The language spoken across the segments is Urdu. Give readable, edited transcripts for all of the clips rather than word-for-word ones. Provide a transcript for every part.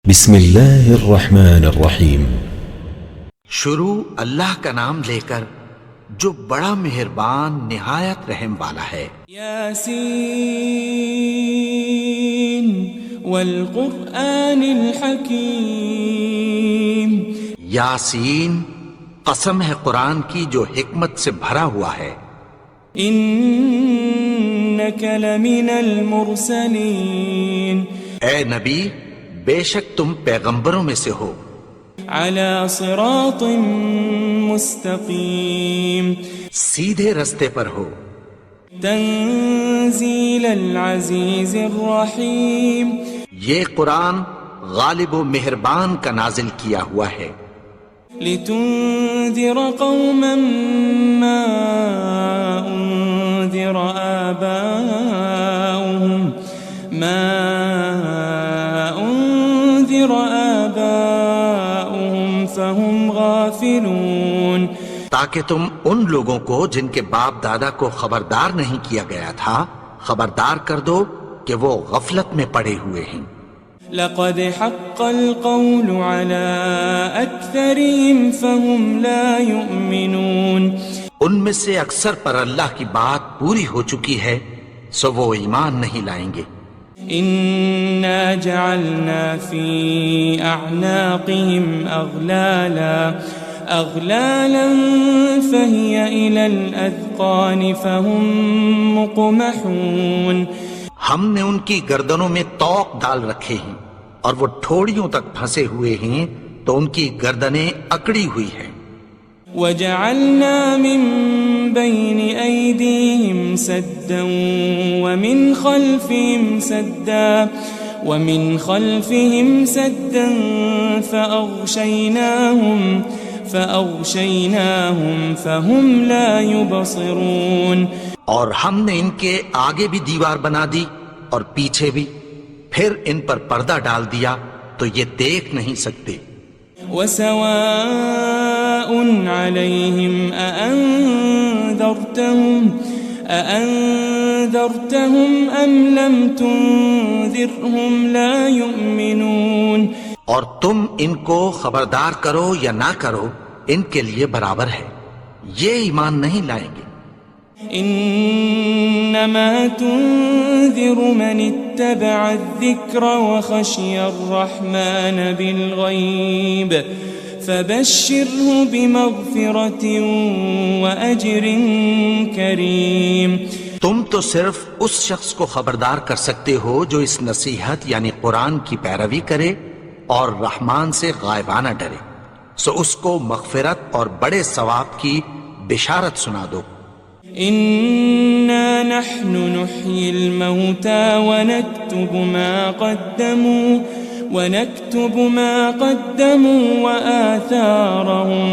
بسم اللہ الرحمن الرحیم۔ شروع اللہ کا نام لے کر جو بڑا مہربان نہایت رحم والا ہے۔ یاسین والقرآن الحکیم۔ یاسین، قسم ہے قرآن کی جو حکمت سے بھرا ہوا ہے۔ انک لمن المرسلین۔ اے نبی، بے شک تم پیغمبروں میں سے ہو۔ علی صراط مستقیم۔ سیدھے رستے پر ہو۔ تنزیل العزیز الرحیم۔ یہ قرآن غالب و مہربان کا نازل کیا ہوا ہے۔ لتنذر قوما ما انذر آباؤهم فهم غافلون۔ تاکہ تم ان لوگوں کو جن کے باپ دادا کو خبردار نہیں کیا گیا تھا خبردار کر دو کہ وہ غفلت میں پڑے ہوئے ہیں۔ لقد حق القول على اکثرهم فهم لا يؤمنون۔ ان میں سے اکثر پر اللہ کی بات پوری ہو چکی ہے سو وہ ایمان نہیں لائیں گے۔ انا جعلنا في اعناقهم اغلالا فهي الى الاذقان فهم مقمحون۔ ہم نے ان کی گردنوں میں طوق ڈال رکھے ہیں اور وہ ٹھوڑیوں تک پھنسے ہوئے ہیں تو ان کی گردنیں اکڑی ہوئی ہیں۔ وجعلنا من بين أيديهم سدا ومن خلفهم سدا فأغشيناهم فهم لا يبصرون۔ اور ہم نے ان کے آگے بھی دیوار بنا دی اور پیچھے بھی، پھر ان پر پردہ ڈال دیا تو یہ دیکھ نہیں سکتے۔ وسواء عليهم أأنذرتهم أم لم تنذرهم لا يؤمنون۔ اور تم ان کو خبردار کرو یا نہ کرو ان کے لیے برابر ہے، یہ ایمان نہیں لائیں گے۔ انما تنذر من اتبع الذکر وخشی الرحمن بالغیب فبشره بمغفرة واجر کریم۔ تم تو صرف اس شخص کو خبردار کر سکتے ہو جو اس نصیحت یعنی قرآن کی پیروی کرے اور رحمان سے غائبانہ ڈرے، سو اس کو مغفرت اور بڑے ثواب کی بشارت سنا دو۔ إنا نحن نحيي الموتى ونكتب ما قدموا وآثارهم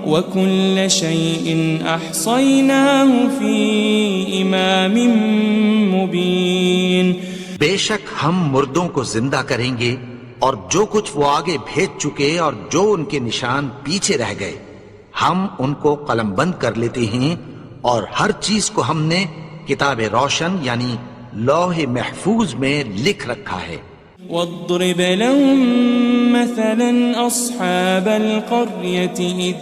وكل شيء أحصيناه في إمام مبين۔ بے شک ہم مردوں کو زندہ کریں گے اور جو کچھ وہ آگے بھیج چکے اور جو ان کے نشان پیچھے رہ گئے ہم ان کو قلم بند کر لیتے ہیں، اور ہر چیز کو ہم نے کتاب روشن یعنی لوح محفوظ میں لکھ رکھا ہے۔ واضرب لهم مثلا أصحاب القرية إذ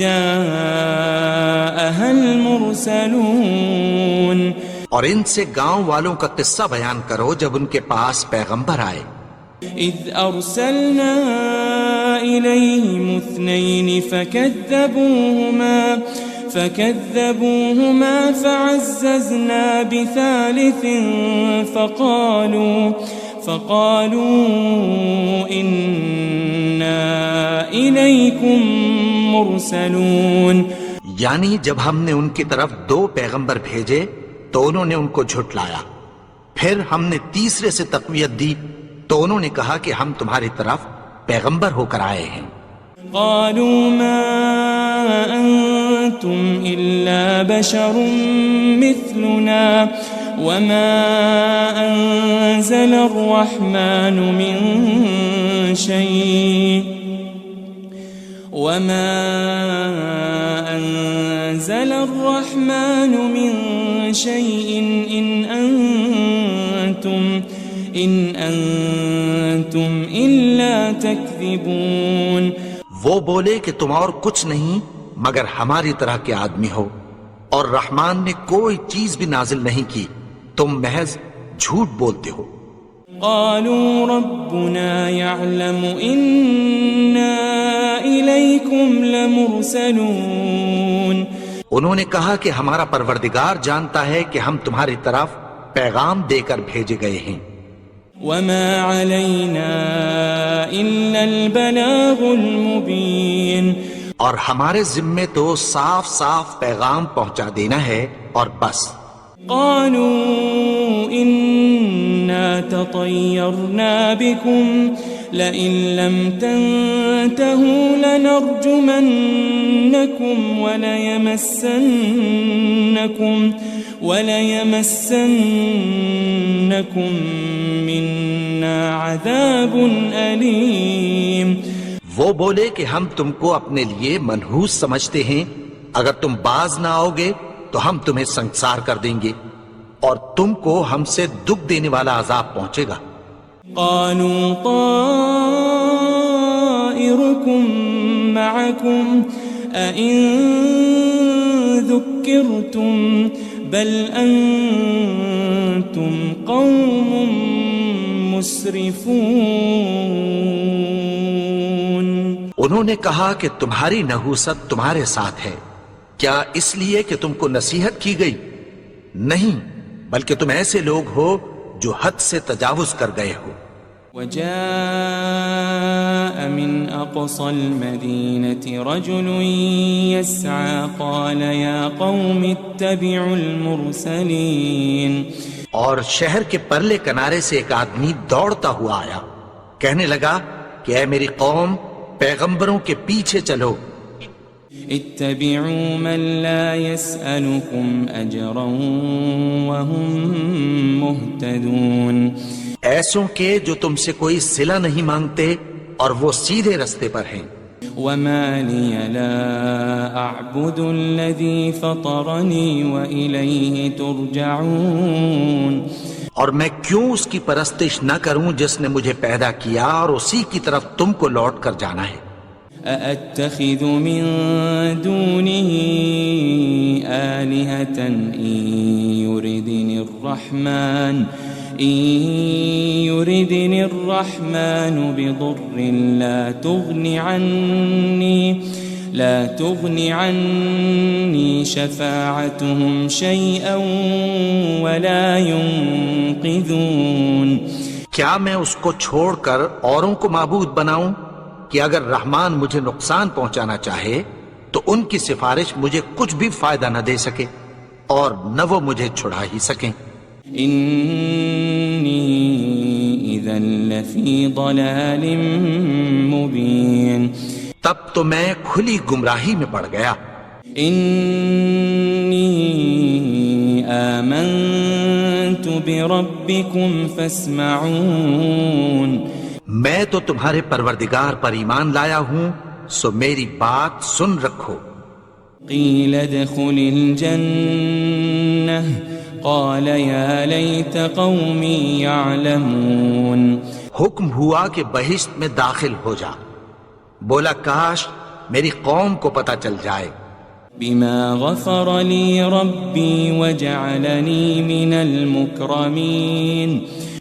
جاءها المرسلون۔ اور ان سے گاؤں والوں کا قصہ بیان کرو جب ان کے پاس پیغمبر آئے۔ إذ أرسلنا إليهم اثنين فكذبوهما فعززنا بثالث فقالوا إنا إليكم مرسلون۔ یعنی جب ہم نے ان کی طرف 2 پیغمبر بھیجے تو انہوں نے ان کو جھٹلایا، پھر ہم نے تیسرے سے تقویت دی تو انہوں نے کہا کہ ہم تمہاری طرف پیغمبر ہو کر آئے ہیں۔ قالوا ما أنتم إلا بشر مثلنا وما أنزل الرحمن من شيء إن أنتم أنتم إلا تكذبون. وہ بولے کہ تم اور کچھ نہیں مگر ہماری طرح کے آدمی ہو، اور رحمان نے کوئی چیز بھی نازل نہیں کی، تم محض جھوٹ بولتے ہو. قالوا ربنا يعلم إنا إليكم لمرسلون. انہوں نے کہا کہ ہمارا پروردگار جانتا ہے کہ ہم تمہاری طرف پیغام دے کر بھیجے گئے ہیں. وما علينا إلا البلاغ المبين. اور ہمارے ذمے تو صاف صاف پیغام پہنچا دینا ہے اور بس. قالوا إنا تطيرنا بكم لئن لم تنتهوا لنرجمنكم وليمسنكم منا عذاب أليم. وہ بولے کہ ہم تم کو اپنے لیے منحوس سمجھتے ہیں، اگر تم باز نہ آؤ گے تو ہم تمہیں سنسار کر دیں گے اور تم کو ہم سے دکھ دینے والا عذاب پہنچے گا. قالوا طائركم معكم أئن ذكرتم بل أنتم قوم مسرفون. انہوں نے کہا کہ تمہاری نحوست تمہارے ساتھ ہے، کیا اس لیے کہ تم کو نصیحت کی گئی؟ نہیں، بلکہ تم ایسے لوگ ہو جو حد سے تجاوز کر گئے ہو. وجاء من أقصى المدينة رجل يسعى قال يا قوم اتبعوا المرسلين. اور شہر کے پرلے کنارے سے ایک آدمی دوڑتا ہوا آیا، کہنے لگا کہ اے میری قوم، پیغمبروں کے پیچھے چلو. اتبعوا من لا يسألكم أجرا وهم مهتدون. ایسوں کے جو تم سے کوئی صلہ نہیں مانگتے اور وہ سیدھے رستے پر ہیں. وما لي لا أعبد الذي فطرني وإليه ترجعون. اور میں کیوں اس کی پرستش نہ کروں جس نے مجھے پیدا کیا اور اسی کی طرف تم کو لوٹ کر جانا ہے. أأتخذ من دونه آلهة إن يردني الرحمن بضر لا تغن عني شفاعتهم شيئا ولا ينقذون. کیا میں اس کو چھوڑ کر اوروں کو معبود بناؤں کہ اگر رحمان مجھے نقصان پہنچانا چاہے تو ان کی سفارش مجھے کچھ بھی فائدہ نہ دے سکے اور نہ وہ مجھے چھڑا ہی سکیں. إني إذا لفي ضلال مبين. تب تو میں کھلی گمراہی میں پڑ گیا. إني آمنت بربكم فاسمعون. میں تو تمہارے پروردگار پر ایمان لایا ہوں، سو میری بات سن رکھو. قيل ادخل الجنة قال يا ليت قومي يعلمون. حکم ہوا کہ بہشت میں داخل ہو جا. بولا کاش میری قوم کو پتہ چل جائے. بما غفر لي ربي وجعلني من المكرمين.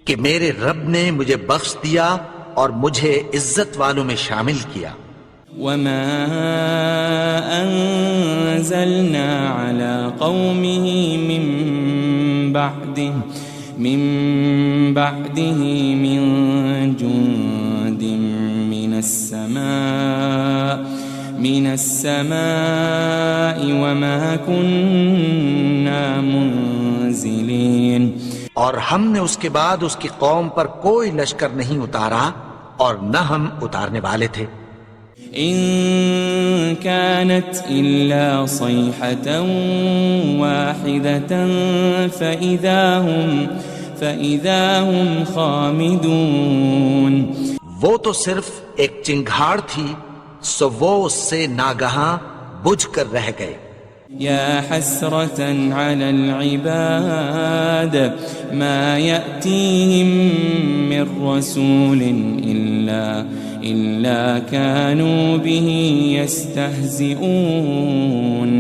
کہ میرے رب نے مجھے بخش دیا اور مجھے عزت والوں میں شامل کیا. وما أنزلنا على قومه من بعده من جند من السماء وما كنا منزلين. اور ہم نے اس کے بعد اس کی قوم پر کوئی لشکر نہیں اتارا اور نہ ہم اتارنے والے تھے. إن كانت إلا صيحة واحدة فإذا هم خامدون. وہ تو صرف ایک چنگھاڑ تھی، سو وہ اس سے ناگہاں بجھ کر رہ گئے. يا حسرة على العباد ما يأتيهم من رسول إلا كانوا به يستهزئون.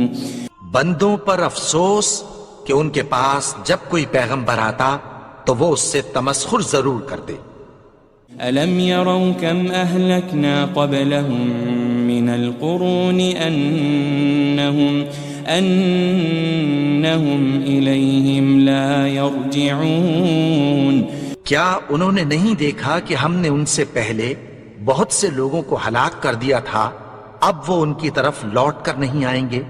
بندوں پر افسوس کہ ان کے پاس جب کوئی پیغمبر آتا تو وہ اس سے تمسخر ضرور کرتے. ألم يروا كم أهلكنا قبلهم من القرون أنهم إليهم لا يرجعون. کیا انہوں نے نہیں دیکھا کہ ہم نے ان سے پہلے بہت سے لوگوں کو ہلاک کر دیا تھا، اب وہ ان کی طرف لوٹ کر نہیں آئیں گے.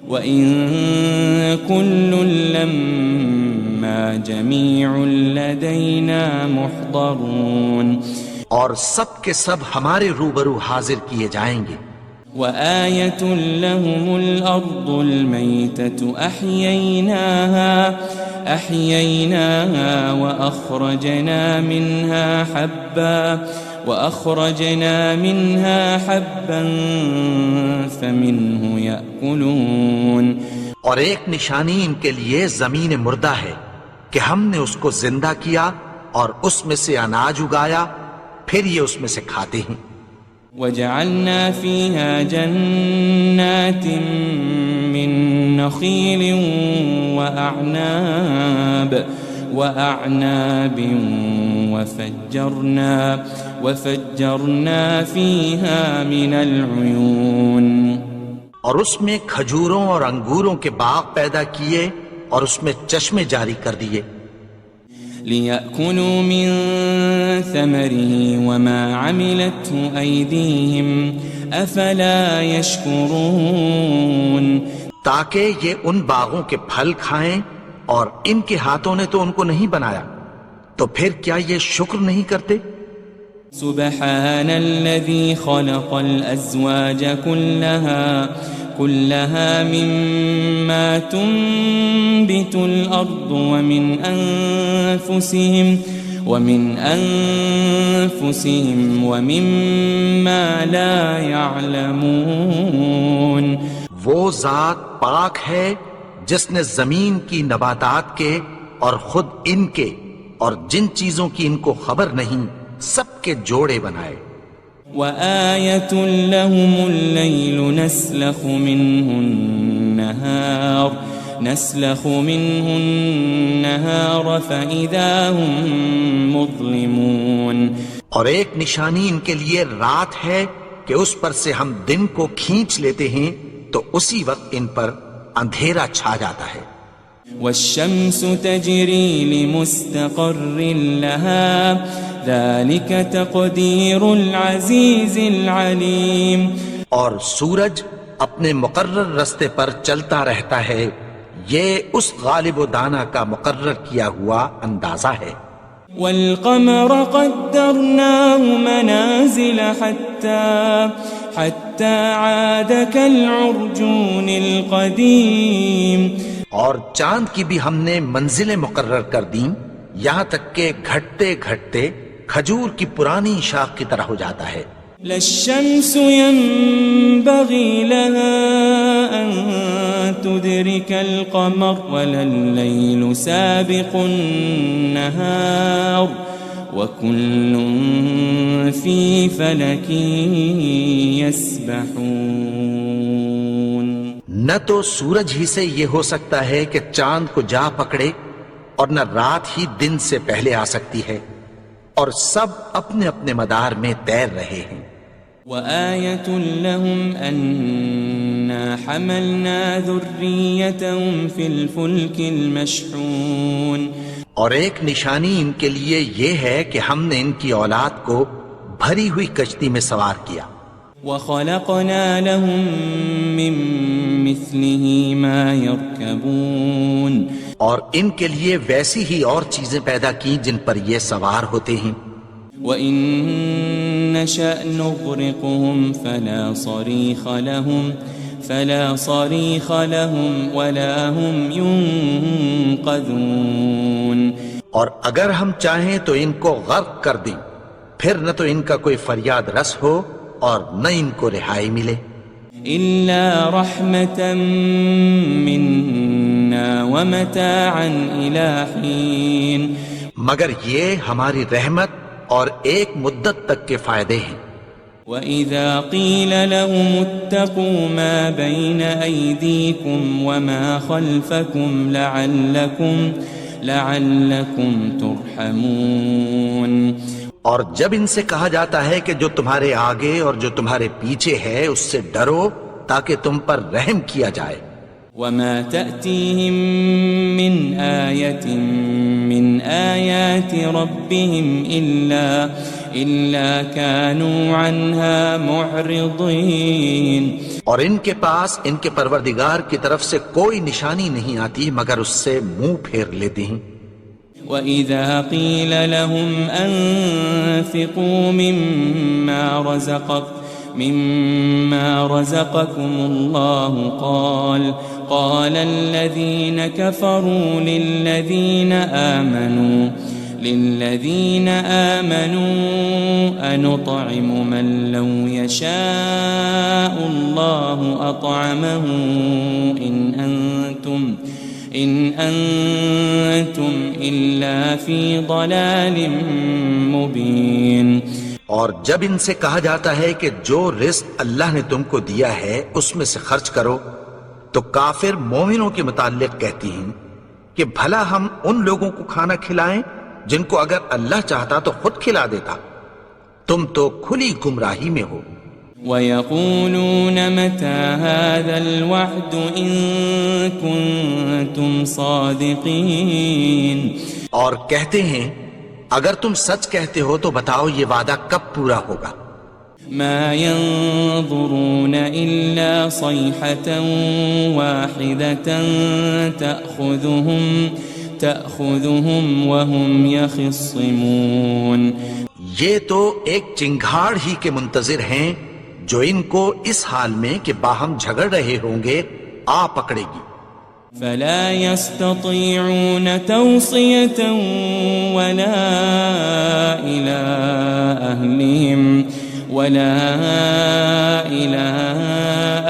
وَإِن كُلٌّ لَمَّا جَمِيعٌ لَدَيْنَا مُحْضَرُونَ. اور سب کے سب ہمارے روبرو حاضر کیے جائیں گے. وآية لهم الأرض الميتة أحييناها وأخرجنا منها حبا فمنه يأكلون. اور ایک نشانی ان کے لیے زمین مردہ ہے کہ ہم نے اس کو زندہ کیا اور اس میں سے اناج اگایا، پھر یہ اس میں سے کھاتے ہیں. وجعلنا فيها جنات من نخيل وأعناب وفجرنا فيها من العيون. اور اس میں کھجوروں اور انگوروں کے باغ پیدا کیے اور اس میں چشمے جاری کر دیے. لِيَأْكُلُوا مِن ثَمَرِهِ وَمَا عَمِلَتْهُ أَيْدِيهِمْ أَفَلَا يَشْكُرُونَ. تاکہ یہ ان باغوں کے پھل کھائیں اور ان کے ہاتھوں نے تو ان کو نہیں بنایا، تو پھر کیا یہ شکر نہیں کرتے؟ سبحان الذي خلق الأزواج كلها مما تنبت الأرض ومن أنفسهم ومما لا يعلمون. وہ ذات پاک ہے جس نے زمین کی نباتات کے اور خود ان کے اور جن چیزوں کی ان کو خبر نہیں سب کے جوڑے بنائے. وآية لهم الليل نسلخ منه النهار فإذا هم مظلمون. اور ایک نشانی ان کے لیے رات ہے کہ اس پر سے ہم دن کو کھینچ لیتے ہیں تو اسی وقت ان پر اندھیرا چھا جاتا ہے. والشمس تجري لمستقر لها ذلك تقدير العزيز العليم. اور سورج اپنے مقرر رستے پر چلتا رہتا ہے، یہ اس غالب و دانا کا مقرر کیا ہوا اندازہ ہے. والقمر قدرناه منازل حتى عاد كالعرجون القديم. اور چاند کی بھی ہم نے منزلیں مقرر کر دیں یہاں تک کہ گھٹتے گھٹتے کھجور کی پرانی شاخ کی طرح ہو جاتا ہے. لا الشمس ينبغي لها أن تدرك القمر ولا الليل سابق النهار وكل في فلك يسبحون. نہ تو سورج ہی سے یہ ہو سکتا ہے کہ چاند کو جا پکڑے اور نہ رات ہی دن سے پہلے آ سکتی ہے، اور سب اپنے اپنے مدار میں تیر رہے ہیں. وآية لهم أنا حملنا ذريتهم في الفلك المشحون. اور ایک نشانی ان کے لیے یہ ہے کہ ہم نے ان کی اولاد کو بھری ہوئی کشتی میں سوار کیا. وخلقنا لهم من مثله ما يركبون. اور ان کے لیے ویسی ہی اور چیزیں پیدا کی جن پر یہ سوار ہوتے ہیں. وَإِن نَّشَأْ نُغْرِقْهُمْ فَلَا صَرِيخَ لَهُمْ وَلَا هُمْ يُنقَذُونَ. اور اگر ہم چاہیں تو ان کو غرق کر دیں، پھر نہ تو ان کا کوئی فریاد رس ہو اور نہ ان کو رہائی ملے. إلا رحمة منا ومتاعا إلى حين مگر یہ ہماری رحمت اور ایک مدت تک کے فائدے ہیں۔ وَإِذَا قِيلَ لَهُمُ اتَّقُوا مَا بَيْنَ أَيْدِيكُمْ وَمَا خَلْفَكُمْ لَعَلَّكُمْ تُرْحَمُونَ، اور جب ان سے کہا جاتا ہے کہ جو تمہارے آگے اور جو تمہارے پیچھے ہے اس سے ڈرو تاکہ تم پر رحم کیا جائے۔ وَمَا تَأْتِيهِم مِّنْ آيَةٍ مِّنْ آيَاتِ رَبِّهِمْ إِلَّا كَانُوا عَنْهَا مُعْرِضِينَ، اور ان کے پاس ان کے پروردگار کی طرف سے کوئی نشانی نہیں آتی مگر اس سے منہ پھیر لیتے ہیں۔ وَإِذَا قِيلَ لَهُمْ أَنفِقُوا مِمَّا رَزَقَكُمُ اللَّهُ قَالَ الَّذِينَ كَفَرُوا لِلَّذِينَ آمَنُوا أَنُطْعِمُ مَن لَّوْ يَشَاءُ اللَّهُ أَطْعَمَهُ إِنْ أَنْتُمْ إِلَّا فِي ضَلَالٍ مُبِينٍ۔ اور جب ان سے کہا جاتا ہے کہ جو رزق اللہ نے تم کو دیا ہے اس میں سے خرچ کرو، تو کافر مومنوں کے متعلق کہتی ہیں کہ بھلا ہم ان لوگوں کو کھانا کھلائیں جن کو اگر اللہ چاہتا تو خود کھلا دیتا، تم تو کھلی گمراہی میں ہو۔ وَيَقُولُونَ مَتَى هَذَا الْوَعْدُ إِن كُنتُمْ صَادِقِينَ، اور کہتے ہیں اگر تم سچ کہتے ہو تو بتاؤ یہ وعدہ کب پورا ہوگا۔ مَا يَنظُرُونَ إِلَّا صَيْحَةً وَاحِدَةً تَأْخُذُهُمْ وَهُمْ يَخِصِّمُونَ، یہ تو ایک چنگھاڑ ہی کے منتظر ہیں جو ان کو اس حال میں کہ باہم جھگڑ رہے ہوں گے آ پکڑے گی۔ فَلَا يَسْتَطِيعُونَ تَوْصِيَةً وَلَا إِلَىٰ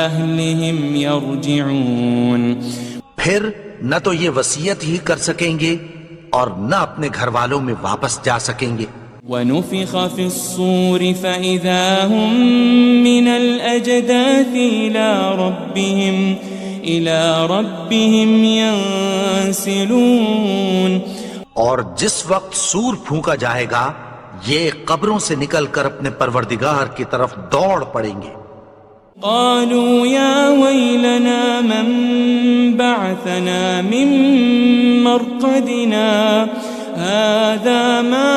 أَهْلِهِمْ يَرْجِعُونَ، پھر نہ تو یہ وصیت ہی کر سکیں گے اور نہ اپنے گھر والوں میں واپس جا سکیں گے۔ وَنُفِخَ فِي الصُّورِ فَإِذَا هُم مِّنَ الْأَجْدَاثِ إِلَىٰ رَبِّهِمْ يَنسِلُونَ، اور جس وقت سور پھونکا جائے گا یہ قبروں سے نکل کر اپنے پروردگار کی طرف دوڑ پڑیں گے۔ قالوا يا ويلنا من بعثنا من مرقدنا هذا ما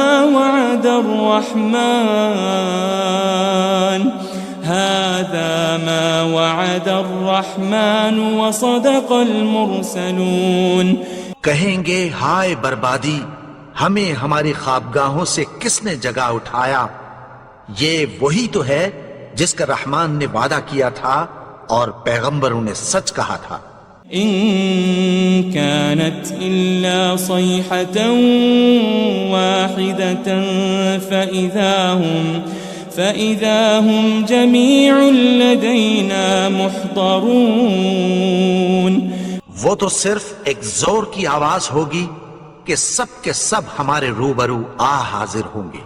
وعد الرحمن وصدق المرسلون، کہیں گے ہائے بربادی، ہمیں ہماری خوابگاہوں سے کس نے جگا اٹھایا، یہ وہی تو ہے جس کا رحمان نے وعدہ کیا تھا اور پیغمبروں نے سچ کہا تھا۔ إن كانت إلا صيحة واحدة فإذا هم جميع لدينا محضرون، وہ تو صرف ایک زور کی آواز ہوگی کہ سب کے سب ہمارے روبرو آ حاضر ہوں گے۔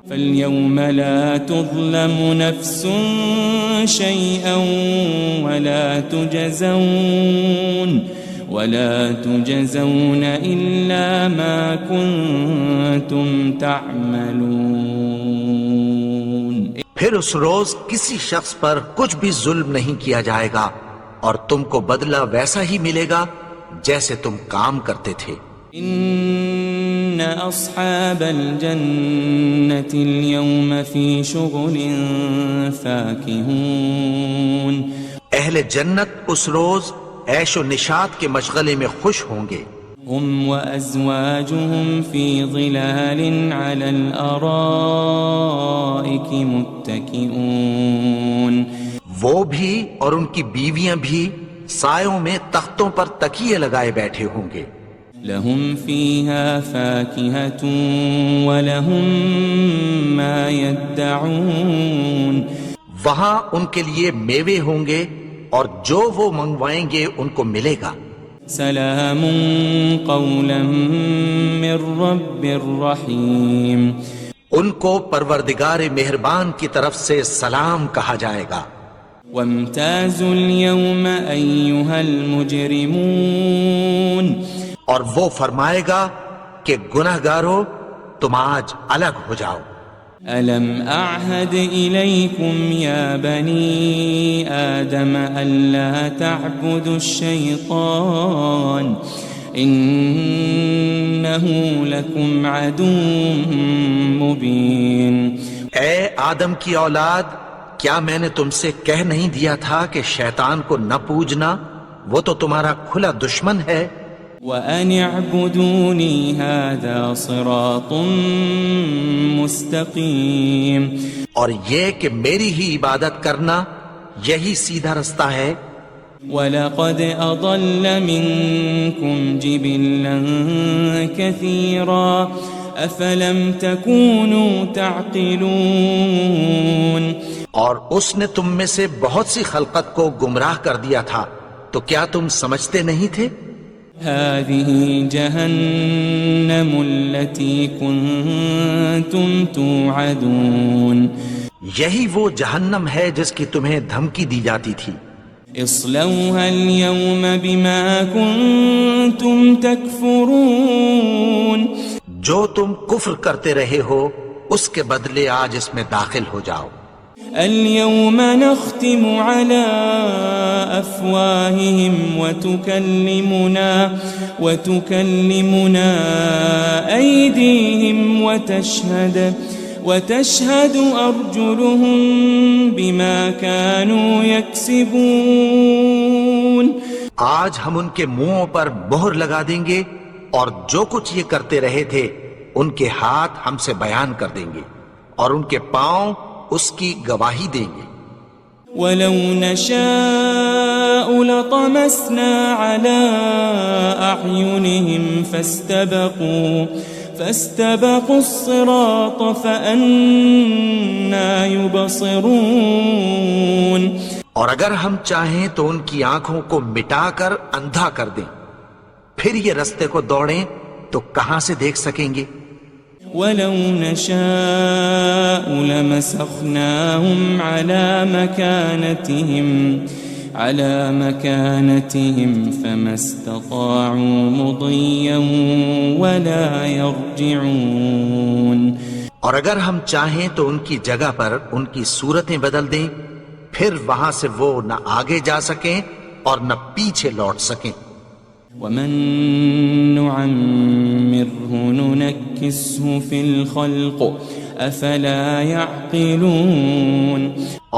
فَالْيَوْمَ لَا تُظْلَمُ نَفْسٌ شَيْئًا وَلَا تُجْزَوْنَ إِلَّا مَا كُنتُمْ تَعْمَلُونَ، پھر اس روز کسی شخص پر کچھ بھی ظلم نہیں کیا جائے گا اور تم کو بدلہ ویسا ہی ملے گا جیسے تم کام کرتے تھے۔ إن أصحاب الجنة اليوم في شغل فاكهون، اہل جنت اس روز عیش و نشاط کے مشغلے میں خوش ہوں گے۔ هم وأزواجهم في ظلال على الأرائك متكئون، وہ بھی اور ان کی بیویاں بھی سایوں میں تختوں پر تکیے لگائے بیٹھے ہوں گے۔ لهم فيها فاكهة ولهم ما يدعون، وہاں ان کے لیے میوے ہوں گے اور جو وہ منگوائیں گے ان کو ملے گا۔ سلام قولا من رب رحیم، ان کو پروردگار مہربان کی طرف سے سلام کہا جائے گا۔ وامتازوا اليوم أيها المجرمون، اور وہ فرمائے گا کہ گنہگارو تم آج الگ ہو جاؤ۔ ألم أعهد إليكم يا بني آدم ألا تعبدوا الشيطان إنه لكم عدو مبين۔ اے آدم کی اولاد، کیا میں نے تم سے کہہ نہیں دیا تھا کہ شیطان کو نہ پوجنا، وہ تو تمہارا کھلا دشمن ہے۔ وَأَنِ اعْبُدُونِي هَذَا صِرَاطٌ مُسْتَقِيمٌ، اور یہ کہ میری ہی عبادت کرنا یہی سیدھا رستہ ہے۔ وَلَقَدْ أَضَلَّ مِنكُمْ جِبِلًّا كَثِيرًا أَفَلَمْ تَكُونُوا تَعْقِلُونَ، اور اس نے تم میں سے بہت سی خلقت کو گمراہ کر دیا تھا، تو کیا تم سمجھتے نہیں تھے؟ هذه جهنم التي كنتم توعدون، یہی وہ جہنم ہے جس کی تمہیں دھمکی دی جاتی تھی۔ اصلوها اليوم بما كنتم تكفرون، جو تم کفر کرتے رہے ہو اس کے بدلے آج اس میں داخل ہو جاؤ۔ اليوم نختم على أفواههم وتكلمنا أيديهم وتشهد أرجلهم بما كانوا يكسبون، آج ہم ان کے منہوں پر مہر لگا دیں گے اور جو کچھ یہ کرتے رہے تھے ان کے ہاتھ ہم سے بیان کر دیں گے اور ان کے پاؤں اس کی گواہی دیں گے۔ وَلَوْ نَشَاءُ لَطَمَسْنَا عَلَىٰ أَعْيُنِهِمْ فَاسْتَبَقُوا الصِّرَاطَ فَأَنَّىٰ يُبْصِرُونَ، اور اگر ہم چاہیں تو ان کی آنکھوں کو مٹا کر اندھا کر دیں، پھر یہ رستے کو دوڑیں تو کہاں سے دیکھ سکیں گے؟ وَلَوْ نَشَاءُ لَمَسَخْنَاهُمْ عَلَى مَكَانَتِهِمْ فَمَا اسْتَطَاعُوا مُضِيًّا وَلَا يَرْجِعُونَ، اور اگر ہم چاہیں تو ان کی جگہ پر ان کی صورتیں بدل دیں، پھر وہاں سے وہ نہ آگے جا سکیں اور نہ پیچھے لوٹ سکیں۔ وَمَن نُعَمِّرْهُ نُنَكِّسْهُ فِي الْخَلْقِ أَفَلَا يَعْقِلُونَ،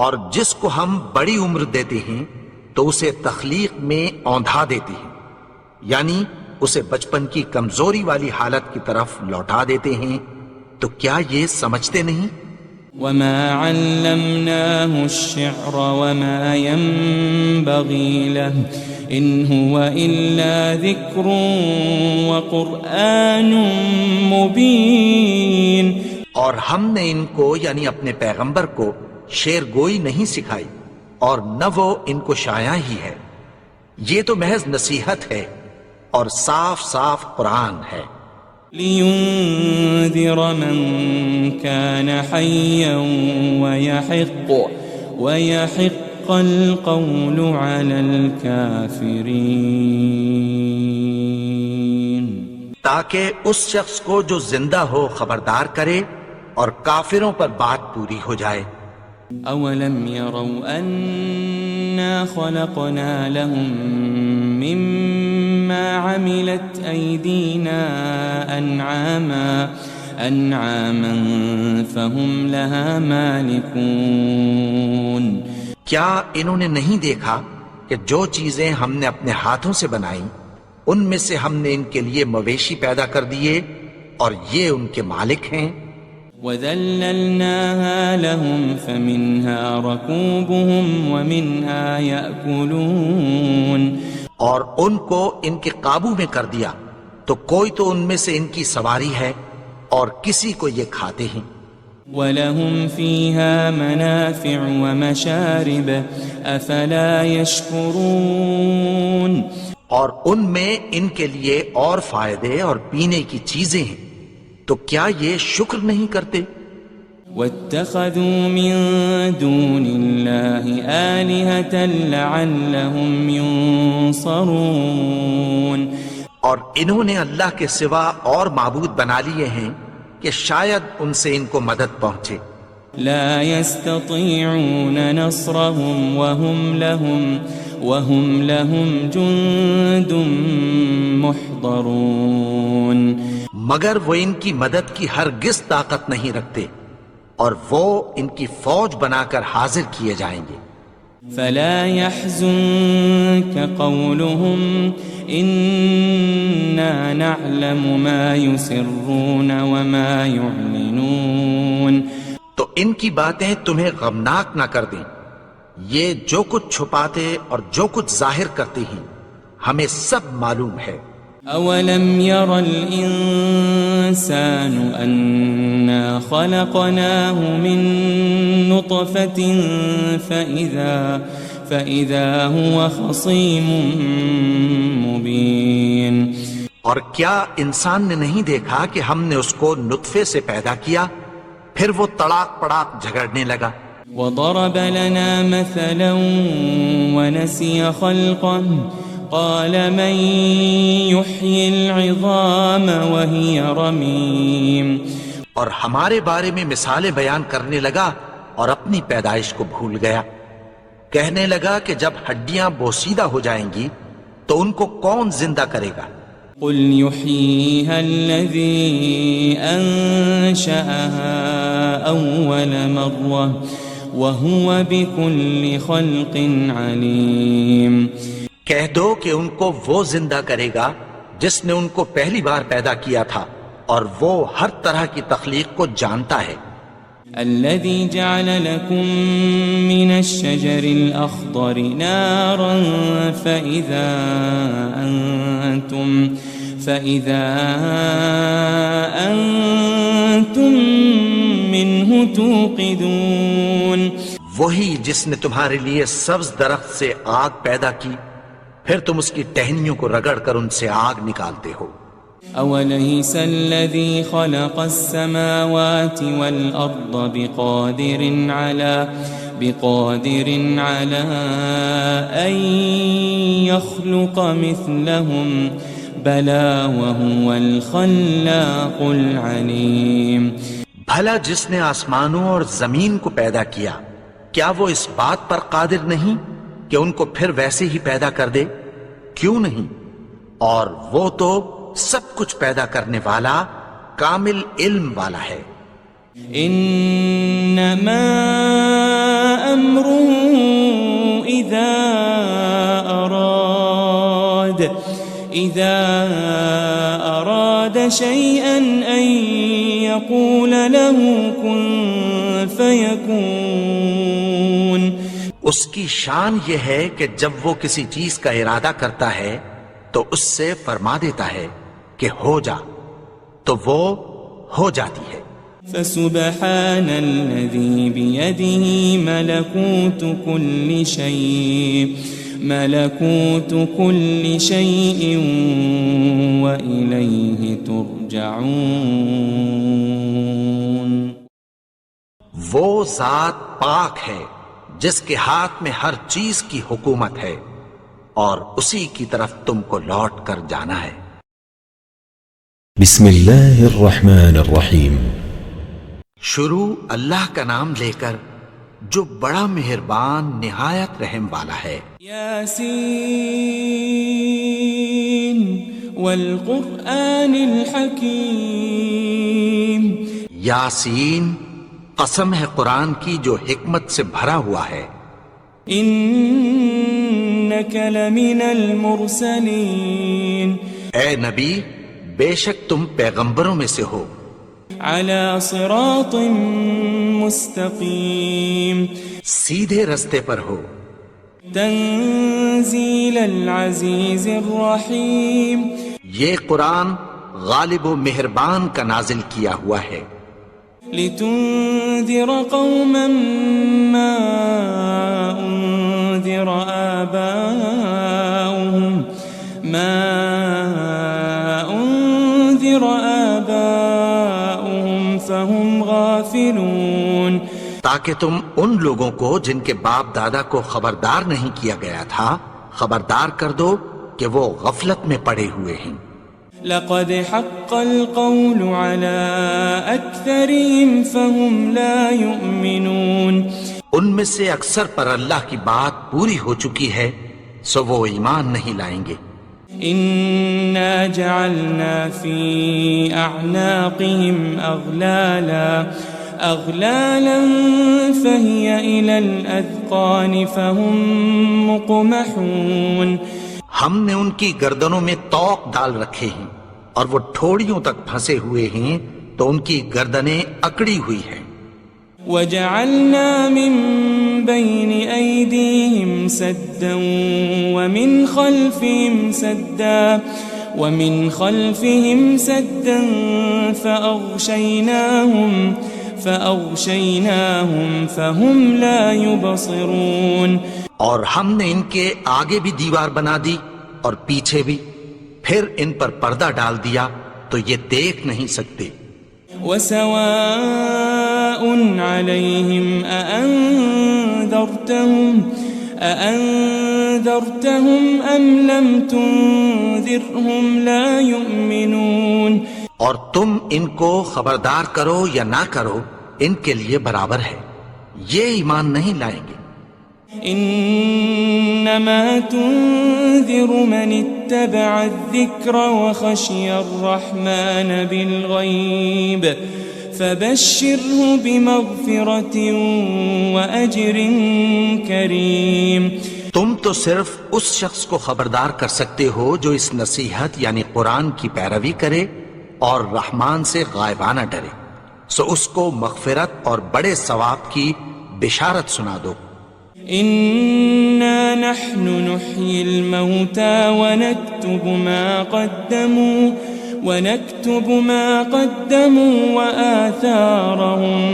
اور جس کو ہم بڑی عمر دیتے ہیں تو اسے تخلیق میں اوندھا دیتے ہیں، یعنی اسے بچپن کی کمزوری والی حالت کی طرف لوٹا دیتے ہیں، تو کیا یہ سمجھتے نہیں؟ وَمَا عَلَّمْنَاهُ الشِّعْرَ وَمَا يَنبَغِي لَهُ إِنْ هُوَ إِلَّا ذِكْرٌ وَقُرْآنٌ مُبِينٌ، اور ہم نے ان کو یعنی اپنے پیغمبر کو شعر گوئی نہیں سکھائی اور نہ وہ ان کو شایع ہی ہے، یہ تو محض نصیحت ہے اور صاف صاف قرآن ہے۔ لِيُنذِرَ مَن كَانَ حَيًّا وَيَحِقَّ الْقَوْلُ عَلَى الْكَافِرِينَ، تاکہ اس شخص کو جو زندہ ہو خبردار کرے اور کافروں پر بات پوری ہو جائے۔ أَوَلَمْ يَرَوْا أَنَّا خَلَقْنَا لَهُم مِّمَّا عَمِلَتْ أَيْدِينَا أَنْعَامًا فَهُمْ لَهَا مَالِكُونَ، کیا انہوں نے نہیں دیکھا کہ جو چیزیں ہم نے اپنے ہاتھوں سے بنائیں ان میں سے ہم نے ان کے لیے مویشی پیدا کر دیے اور یہ ان کے مالک ہیں۔ وَذَلَّلْنَاهَا لَهُمْ فَمِنْهَا رَكُوبُهُمْ وَمِنْهَا يَأْكُلُونَ، اور ان کو ان کے قابو میں کر دیا تو کوئی تو ان میں سے ان کی سواری ہے اور کسی کو یہ کھاتے ہیں۔ وَلَهُمْ فِيهَا مَنَافِعُ وَمَشَارِبُ أَفَلَا يَشْكُرُونَ اور ان میں ان کے لیے اور فائدے اور پینے کی چیزیں ہیں، تو کیا یہ شکر نہیں کرتے؟ وَاتَّخَذُوا مِن دُونِ اللَّهِ آلِهَةً لَعَلَّهُمْ يُنصَرُونَ اور انہوں نے اللہ کے سوا اور معبود بنا لیے ہیں کہ شاید ان سے ان کو مدد پہنچے۔ لا يستطيعون نصرهم وهم لهم جند محضرون مگر وہ ان کی مدد کی ہرگز طاقت نہیں رکھتے، اور وہ ان کی فوج بنا کر حاضر کیے جائیں گے۔ فلا يحزنك قولهم إنا نعلم ما يسرون وما يعلنون تو ان کی باتیں تمہیں غمناک نہ کر دیں، یہ جو کچھ چھپاتے اور جو کچھ ظاہر کرتے ہیں ہمیں سب معلوم ہے۔ أولم ير الإنسان أنا خلقناه من نطفة فإذا هو خصيم مبين اور کیا انسان نے نہیں دیکھا کہ ہم نے اس کو نطفے سے پیدا کیا، پھر وہ تڑاک پڑاک جھگڑنے لگا۔ وضرب لنا مثلا ونسي خلقه قال من يحيي العظام وهي رميم اور ہمارے بارے میں مثالیں بیان کرنے لگا اور اپنی پیدائش کو بھول گیا، کہنے لگا کہ جب ہڈیاں بوسیدہ ہو جائیں گی تو ان کو کون زندہ کرے گا؟ قل يحييها الذي أنشأها أول مرة وهو بكل خلق عليم کہہ دو کہ ان کو وہ زندہ کرے گا جس نے ان کو پہلی بار پیدا کیا تھا، اور وہ ہر طرح کی تخلیق کو جانتا ہے۔ الذي جعل لكم من الشجر الأخضر نارا فإذا أنتم منه توقدون وہی جس نے تمہارے لیے سبز درخت سے آگ پیدا کی، پھر تم اس کی ٹہنیوں کو رگڑ کر ان سے آگ نکالتے ہو۔ أوليس الذي خلق السماوات والأرض بقادر على أن يخلق مثلهم بلى وهو الخلاق العليم بھلا جس نے آسمانوں اور زمین کو پیدا کیا، کیا وہ اس بات پر قادر نہیں کہ ان کو پھر ویسے ہی پیدا کر دے؟ کیوں نہیں؟ اور وہ تو سب کچھ پیدا کرنے والا، کامل علم والا ہے۔ انما امره اذا اراد شيئا ان يقول له كن فيكون اس کی شان یہ ہے کہ جب وہ کسی چیز کا ارادہ کرتا ہے تو اس سے فرما دیتا ہے کہ ہو جا، تو وہ ہو جاتی ہے۔ فسبحان الذي بيده ملكوت كل شيء وإليه ترجعون وہ ذات پاک ہے جس کے ہاتھ میں ہر چیز کی حکومت ہے، اور اسی کی طرف تم کو لوٹ کر جانا ہے۔ بسم اللہ الرحمن الرحیم۔ شروع اللہ کا نام لے کر جو بڑا مہربان نہایت رحم والا ہے۔ یاسین والقرآن الحکیم۔ یاسین، قسم ہے قرآن کی جو حکمت سے بھرا ہوا ہے۔ انک لمن المرسلین۔ اے نبی، بے شک تم پیغمبروں میں سے ہو۔ علی صراط مستقیم۔ سیدھے رستے پر ہو۔ تنزیل العزیز الرحیم۔ یہ قرآن غالب و مہربان کا نازل کیا ہوا ہے۔ لتنذر قوما ما أنذر آباؤهم فهم غافلون، تاکہ تم ان لوگوں کو جن کے باپ دادا کو خبردار نہیں کیا گیا تھا خبردار کر دو کہ وہ غفلت میں پڑے ہوئے ہیں۔ لقد حق القول على أكثرهم فهم لا يؤمنون، ان میں سے اکثر پر اللہ کی بات پوری ہو چکی ہے سو وہ ایمان نہیں لائیں گے۔ إنا جعلنا في أعناقهم أغلالا فهي إلى الأذقان فهم مقمحون، ہم نے ان کی گردنوں میں طوق ڈال رکھے ہیں اور وہ ٹھوڑیوں تک پھنسے ہوئے ہیں تو ان کی گردنیں اکڑی ہوئی ہیں۔ وجعلنا من بين أيديهم سدا ومن خلفهم سدا فأغشيناهم فهم لا يبصرون، اور ہم نے ان کے آگے بھی دیوار بنا دی اور پیچھے بھی، پھر ان پر پردہ ڈال دیا تو یہ دیکھ نہیں سکتے۔ وسواء عليهم أأنذرتهم أم لم تنذرهم لا يؤمنون، اور تم ان کو خبردار کرو یا نہ کرو ان کے لیے برابر ہے، یہ ایمان نہیں لائیں گے۔ انما تنذر من اتبع الذکر وخشی الرحمن بالغیب فبشره بمغفرة وأجر کریم، تم تو صرف اس شخص کو خبردار کر سکتے ہو جو اس نصیحت یعنی قرآن کی پیروی کرے اور رحمان سے غائبانہ ڈرے، سو اس کو مغفرت اور بڑے ثواب کی بشارت سنا دو۔ إنا نحن نحيي الموتى ونكتب ما قدموا وآثارهم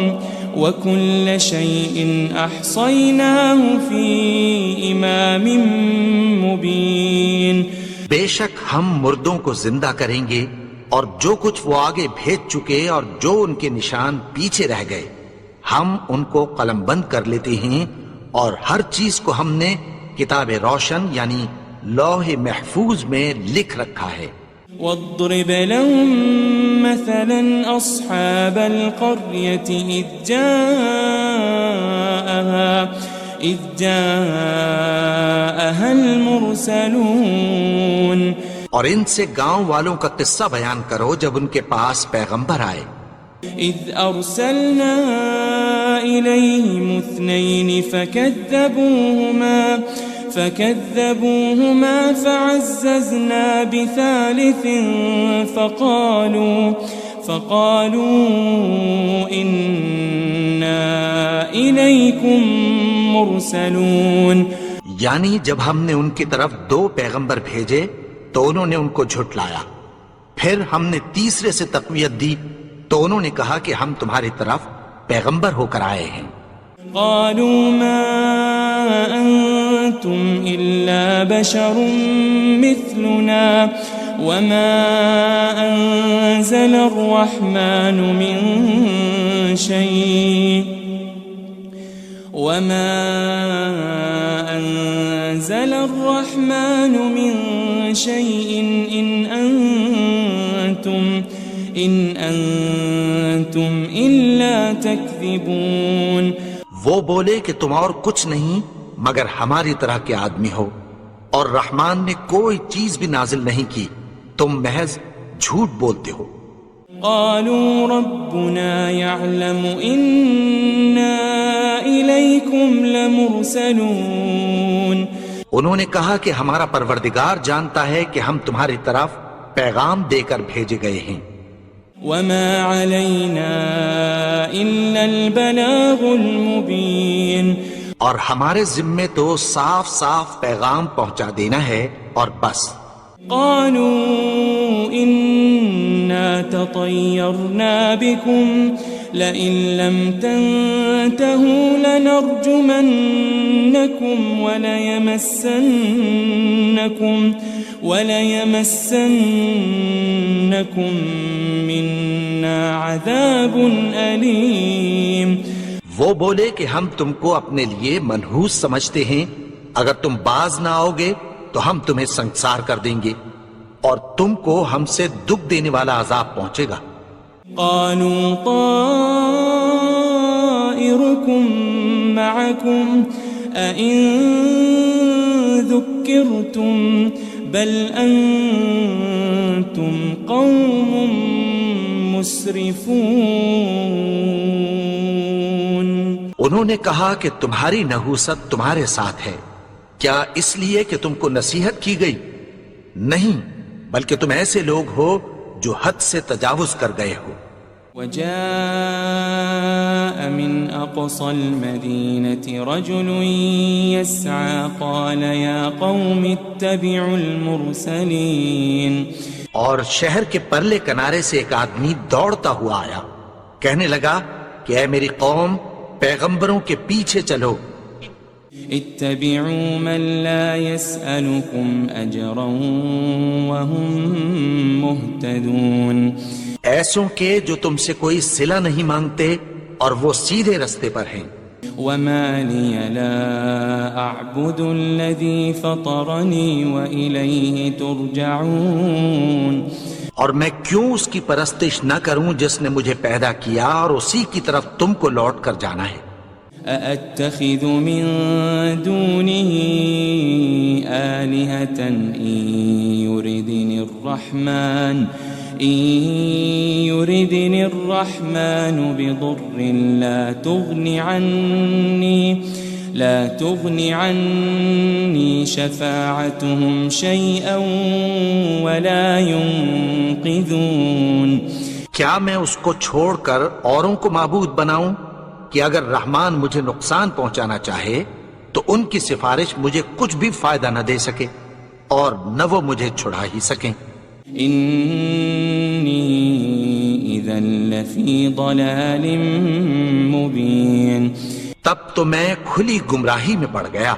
وكل شيء أحصيناه في إمام مبين، بے شک ہم مردوں کو زندہ کریں گے اور جو کچھ وہ آگے بھیج چکے اور جو ان کے نشان پیچھے رہ گئے ہم ان کو قلم بند کر لیتے ہیں، اور ہر چیز کو ہم نے کتاب روشن یعنی لوح محفوظ میں لکھ رکھا ہے۔ واضرب لهم مثلا أصحاب القرية إذ جاءها المرسلون، اور ان سے گاؤں والوں کا قصہ بیان کرو جب ان کے پاس پیغمبر آئے۔ إذ أرسلنا إليهم 2 فكذبوهما فعززنا بثالث فقالوا إنا إليكم مرسلون، یعنی جب ہم نے ان کی طرف 2 پیغمبر بھیجے تو انہوں نے ان کو جھٹلایا، پھر ہم نے تیسرے سے تقویت دی تو انہوں نے کہا کہ ہم تمہاری طرف پیغمبر ہو کر آئے ہیں۔ قالوا ما أنتم إلا بشر مثلنا وما أنزل الرحمن من شيء إن أنتم إلا تكذبون، وہ بولے کہ تم اور کچھ نہیں مگر ہماری طرح کے آدمی ہو، اور رحمان نے کوئی چیز بھی نازل نہیں کی، تم محض جھوٹ بولتے ہو۔ قالوا ربنا يعلم إنا إليكم لمرسلون، انہوں نے کہا کہ ہمارا پروردگار جانتا ہے کہ ہم تمہاری طرف پیغام دے کر بھیجے گئے ہیں۔ وما علينا إلا البلاغ المبين، اور ہمارے ذمے تو صاف صاف پیغام پہنچا دینا ہے اور بس۔ قالوا إنا تطيرنا بكم لئن لم تنتهوا لنرجمنكم وليمسنكم منا عذاب أليم. وہ بولے کہ ہم تم کو اپنے لیے منحوس سمجھتے ہیں، اگر تم باز نہ آؤ گے تو ہم تمہیں سنسار کر دیں گے اور تم کو ہم سے دکھ دینے والا عذاب پہنچے گا. قالوا طائركم معكم أئن ذكرتم بل أنتم قوم مسرفون. انہوں نے کہا کہ تمہاری نحوست تمہارے ساتھ ہے، کیا اس لیے کہ تم کو نصیحت کی گئی؟ نہیں، بلکہ تم ایسے لوگ ہو جو حد سے تجاوز کر گئے ہو. وجاء من أقصى المدينة رجل يسعى قال يا قوم اتبعوا المرسلين. اور شہر کے پرلے کنارے سے ایک آدمی دوڑتا ہوا آیا، کہنے لگا کہ اے میری قوم، پیغمبروں کے پیچھے چلو. اتبعوا من لا يسألكم أجرا وهم مهتدون. ایسوں کے جو تم سے کوئی صلہ نہیں مانگتے اور وہ سیدھے رستے پر ہیں. وما لي لا أعبد الذي فطرني وإليه ترجعون. اور میں کیوں اس کی پرستش نہ کروں جس نے مجھے پیدا کیا اور اسی کی طرف تم کو لوٹ کر جانا ہے. أأتخذ من دونه آلهة إن يردني الرحمن بضر لا تغن عني شفاعتهم شيئا ولا ينقذون. کیا میں اس کو چھوڑ کر اوروں کو معبود بناؤں کہ اگر رحمان مجھے نقصان پہنچانا چاہے تو ان کی سفارش مجھے کچھ بھی فائدہ نہ دے سکے اور نہ وہ مجھے چھڑا ہی سکیں. إني إذا لفي ضلال مبين. تب تو میں کھلی گمراہی میں پڑ گیا.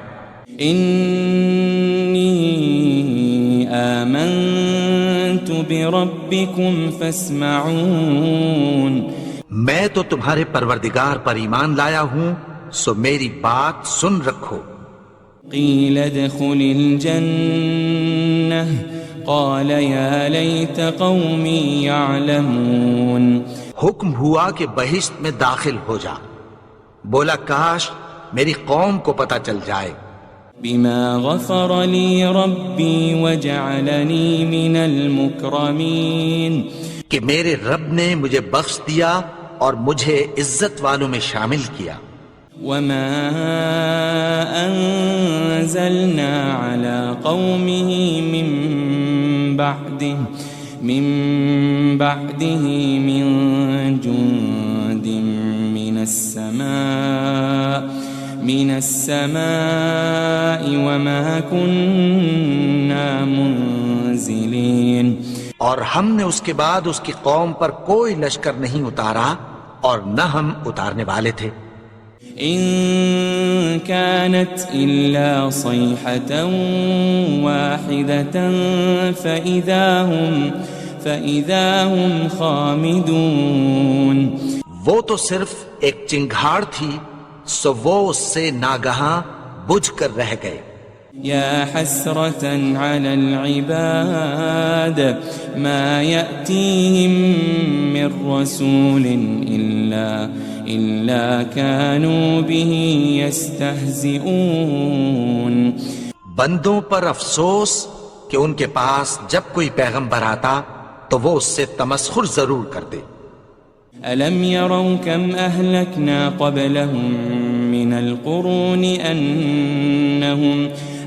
إني آمنت بربكم فاسمعون. میں تو تمہارے پروردگار پر ایمان لایا ہوں، سو میری بات سن رکھو. قيل ادخل الجنة قال يا ليت قومي يعلمون. حکم ہوا کہ بہشت میں داخل ہو جا. بولا کاش میری قوم کو پتہ چل جائے. بما غفر لي ربي وجعلني من المكرمين. کہ میرے رب نے مجھے بخش دیا اور مجھے عزت والوں میں شامل کیا. وما أنزلنا على قومه من بعده من جند من السماء وما كنا منزلين. اور ہم نے اس کے بعد اس کی قوم پر کوئی لشکر نہیں اتارا اور نہ ہم اتارنے والے تھے. إن كانت إلا صيحة واحدة فإذا هم خامدون. وہ تو صرف ایک چنگھاڑ تھی، سو وہ اس سے ناگہاں بجھ کر رہ گئے. يا حسرة على العباد ما يأتيهم من رسول إلا كانوا به يستهزئون. بندوں پر افسوس کہ ان کے پاس جب کوئی پیغمبر آتا تو وہ اس سے تمسخر ضرور کر دے. ألم يروا كم أهلكنا قبلهم من القرون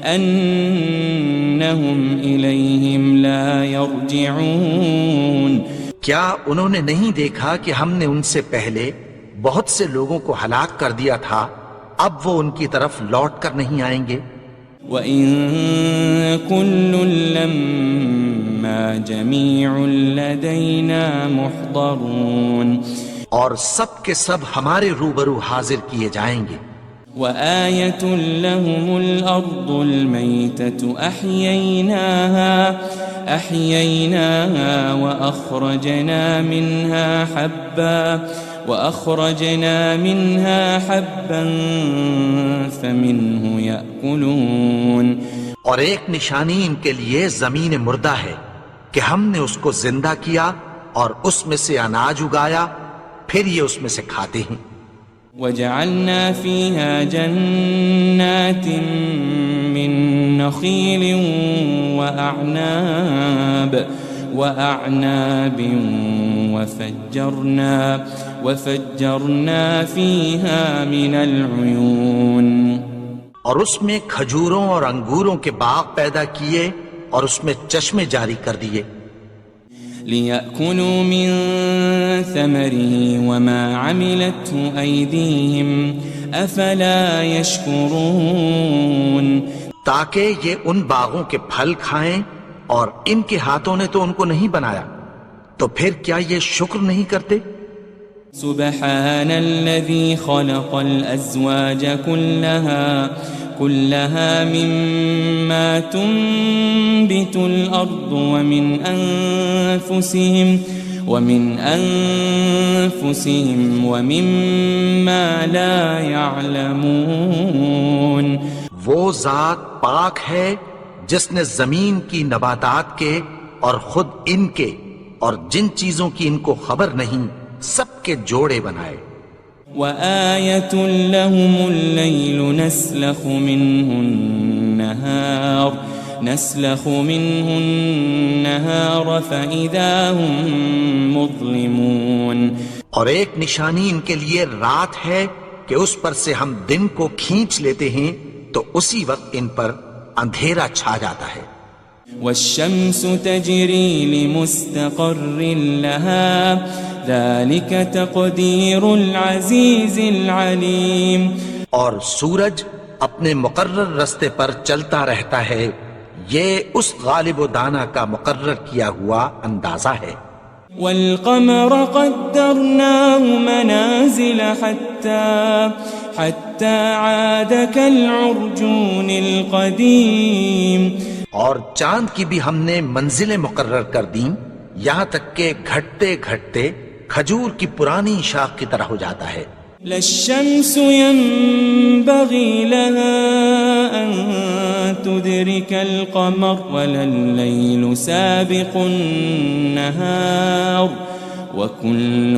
أنهم إليهم لا يرجعون. کیا انہوں نے نہیں دیکھا کہ ہم نے ان سے پہلے بہت سے لوگوں کو ہلاک کر دیا تھا، اب وہ ان کی طرف لوٹ کر نہیں آئیں گے. وَإِن كُلٌّ لَمَّا جَمِيعٌ لَدَيْنَا مُحْضَرُونَ. اور سب کے سب ہمارے روبرو حاضر کیے جائیں گے۔ وآية لهم الأرض الميتة أحييناها وأخرجنا منها حبا فمنه يأكلون۔ اور ایک نشانی ان کے لیے زمین مردہ ہے کہ ہم نے اس کو زندہ کیا اور اس میں سے اناج اگایا، پھر یہ اس میں سے کھاتے ہیں۔ وجعلنا فيها جنات من نخيل وأعناب وفجرنا فيها من العيون۔ اور اس میں کھجوروں اور انگوروں کے باغ پیدا کیے اور اس میں چشمے جاری کر دیے۔ لِيَأْكُلُوا مِن ثَمَرِهِ وَمَا عَمِلَتْهُ أَيْدِيهِمْ أَفَلَا يَشْكُرُونَ، تاکہ یہ ان باغوں کے پھل کھائیں اور ان کے ہاتھوں نے تو ان کو نہیں بنایا، تو پھر کیا یہ شکر نہیں کرتے؟ سبحان الذي خلق الأزواج كلها مما تنبت الأرض ومن أنفسهم ومما لا يعلمون۔ وہ ذات پاک ہے جس نے زمین کی نباتات کے اور خود ان کے اور جن چیزوں کی ان کو خبر نہیں سب کے جوڑے بنائے۔ وآية لهم الليل نسلخ منه النهار فإذا هم مظلمون۔ اور ایک نشانی ان کے لیے رات ہے کہ اس پر سے ہم دن کو کھینچ لیتے ہیں تو اسی وقت ان پر اندھیرا چھا جاتا ہے۔ والشمس تجري لمستقر لها ذلك تقدير العزيز العليم۔ اور سورج اپنے مقرر رستے پر چلتا رہتا ہے، یہ اس غالب و دانا کا مقرر کیا ہوا اندازہ ہے۔ والقمر قدرناه منازل حتى عاد كالعرجون القديم۔ اور چاند کی بھی ہم نے منزلیں مقرر کر دیں، یہاں تک کہ گھٹتے گھٹتے کھجور کی پرانی شاخ کی طرح ہو جاتا ہے۔ لا الشمس ينبغي لها أن تدرك القمر ولا الليل سابق النهار وكل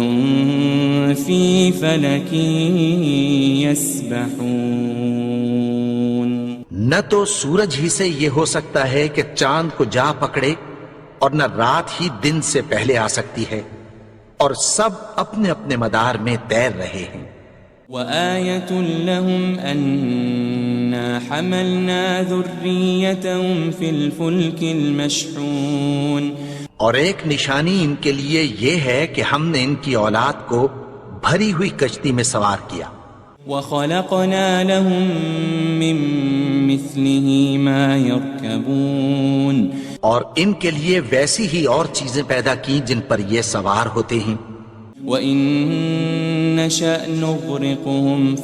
في فلك يسبحون۔ نہ تو سورج ہی سے یہ ہو سکتا ہے کہ چاند کو جا پکڑے، اور نہ رات ہی دن سے پہلے آ سکتی ہے، اور سب اپنے اپنے مدار میں تیر رہے ہیں۔ وآية لهم أنا حملنا ذريتهم في الفلك المشحون۔ اور ایک نشانی ان کے لیے یہ ہے کہ ہم نے ان کی اولاد کو بھری ہوئی کشتی میں سوار کیا۔ وخلقنا لهم من مثله ما يركبون۔ اور ان کے لیے ویسی ہی اور چیزیں پیدا کی جن پر یہ سوار ہوتے ہیں۔ وَإِن نَّشَأْ نُغْرِقْهُمْ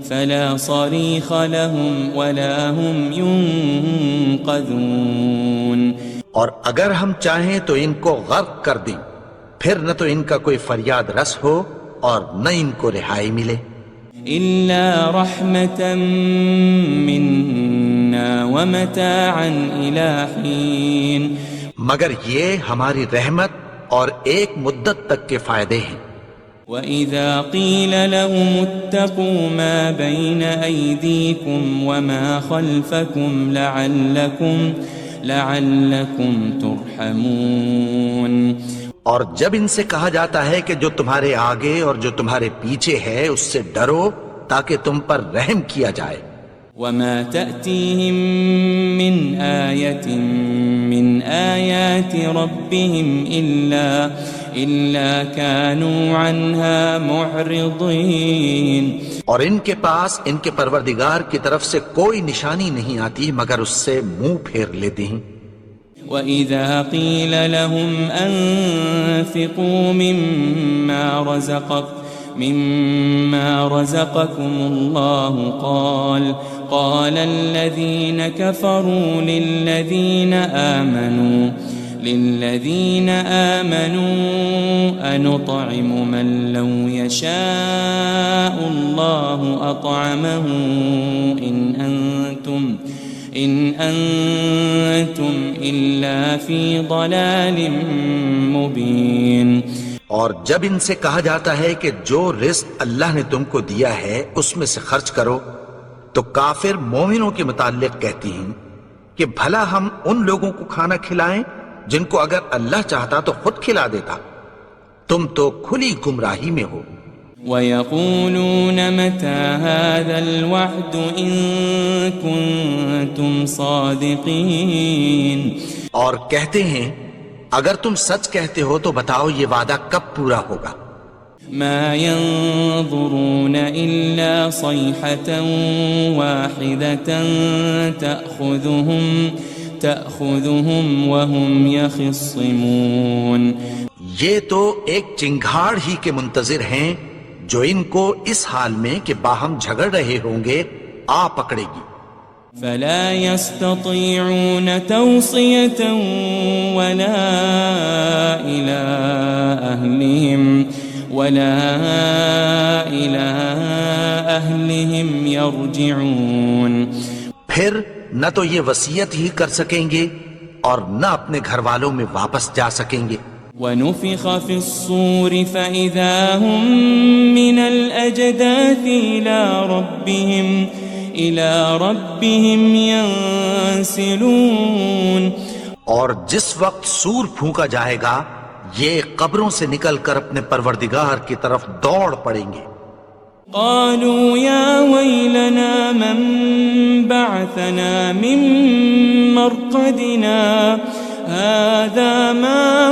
فَلَا صَرِيخَ لَهُمْ وَلَا هُمْ يُنقَذُونَ۔ اور اگر ہم چاہیں تو ان کو غرق کر دیں، پھر نہ تو ان کا کوئی فریاد رس ہو اور نہ ان کو رہائی ملے۔ إِلَّا رَحْمَةً مِّنَّا وَمَتَاعًا إِلَىٰ حِينٍ۔ مگر یہ ہماری رحمت اور ایک مدت تک کے فائدے ہیں۔ وَإِذَا قِيلَ لَهُمُ اتَّقُوا مَا بَيْنَ أَيْدِيكُمْ وَمَا خَلْفَكُمْ لَعَلَّكُمْ تُرْحَمُونَ۔ اور جب ان سے کہا جاتا ہے کہ جو تمہارے آگے اور جو تمہارے پیچھے ہے اس سے ڈرو تاکہ تم پر رحم کیا جائے۔ وَمَا تَأْتِيهِم مِّنْ آيَةٍ مِّنْ آيَاتِ رَبِّهِمْ إِلَّا كَانُوا عَنْهَا مُعْرِضِينَ۔ اور ان کے پاس ان کے پروردگار کی طرف سے کوئی نشانی نہیں آتی مگر اس سے منہ پھیر لیتے ہیں۔ وَإِذَا قِيلَ لَهُمْ أَنفِقُوا مِمَّا رَزَقَكُمُ اللَّهُ قَالَ الَّذِينَ كَفَرُوا لِلَّذِينَ آمَنُوا أَنُطْعِمُ مَن لَّوْ يَشَاءُ اللَّهُ أَطْعَمَهُ إِنْ أَنْتُمْ إِلَّا فِي ضَلَالٍ مُبِينٍ۔ اور جب ان سے کہا جاتا ہے کہ جو رزق اللہ نے تم کو دیا ہے اس میں سے خرچ کرو، تو کافر مومنوں کے متعلق کہتی ہیں کہ بھلا ہم ان لوگوں کو کھانا کھلائیں جن کو اگر اللہ چاہتا تو خود کھلا دیتا، تم تو کھلی گمراہی میں ہو۔ وَيَقُولُونَ مَتَى هَذَا الْوَعْدُ إِن كُنتُمْ صَادِقِينَ، اور کہتے ہیں اگر تم سچ کہتے ہو تو بتاؤ یہ وعدہ کب پورا ہوگا۔ مَا يَنظُرُونَ إِلَّا صَيْحَةً وَاحِدَةً تَأْخُذُهُمْ وَهُمْ يَخِصِّمُونَ، یہ تو ایک چنگھاڑ ہی کے منتظر ہیں جو ان کو اس حال میں کہ باہم جھگڑ رہے ہوں گے آ پکڑے گی۔ فَلَا يَسْتَطِيعُونَ تَوْصِيَةً وَلَا إِلَىٰ أَهْلِهِمْ يَرْجِعُونَ، پھر نہ تو یہ وصیت ہی کر سکیں گے اور نہ اپنے گھر والوں میں واپس جا سکیں گے۔ وَنُفِخَ فِي الصُّورِ فَإِذَا هُم مِّنَ الْأَجْدَاثِ إِلَىٰ رَبِّهِمْ يَنسِلُونَ، اور جس وقت سور پھونکا جائے گا یہ قبروں سے نکل کر اپنے پروردگار کی طرف دوڑ پڑیں گے۔ قالوا يا ويلنا من بعثنا من مرقدنا هذا ما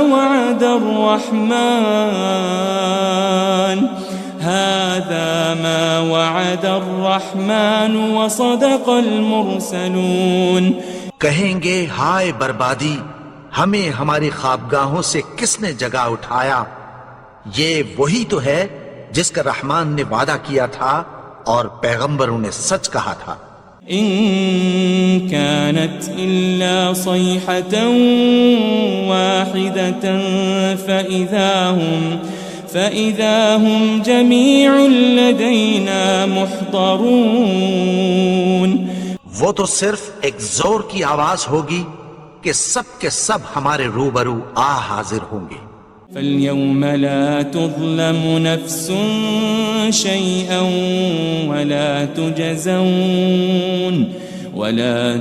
وعد الرحمن وصدق المرسلون۔ کہیں گے ہائے بربادی، ہمیں ہماری خوابگاہوں سے کس نے جگا اٹھایا، یہ وہی تو ہے جس کا رحمان نے وعدہ کیا تھا اور پیغمبروں نے سچ کہا تھا۔ ان كانت الا صيحة واحدة فإذا هم جميع لدينا محضرون، وہ تو صرف ایک زور کی آواز ہوگی کہ سب کے سب ہمارے روبرو حاضر ہوں گے۔ فَالْيَوْمَ لَا تُظْلَمُ نَفْسٌ شَيْئًا وَلَا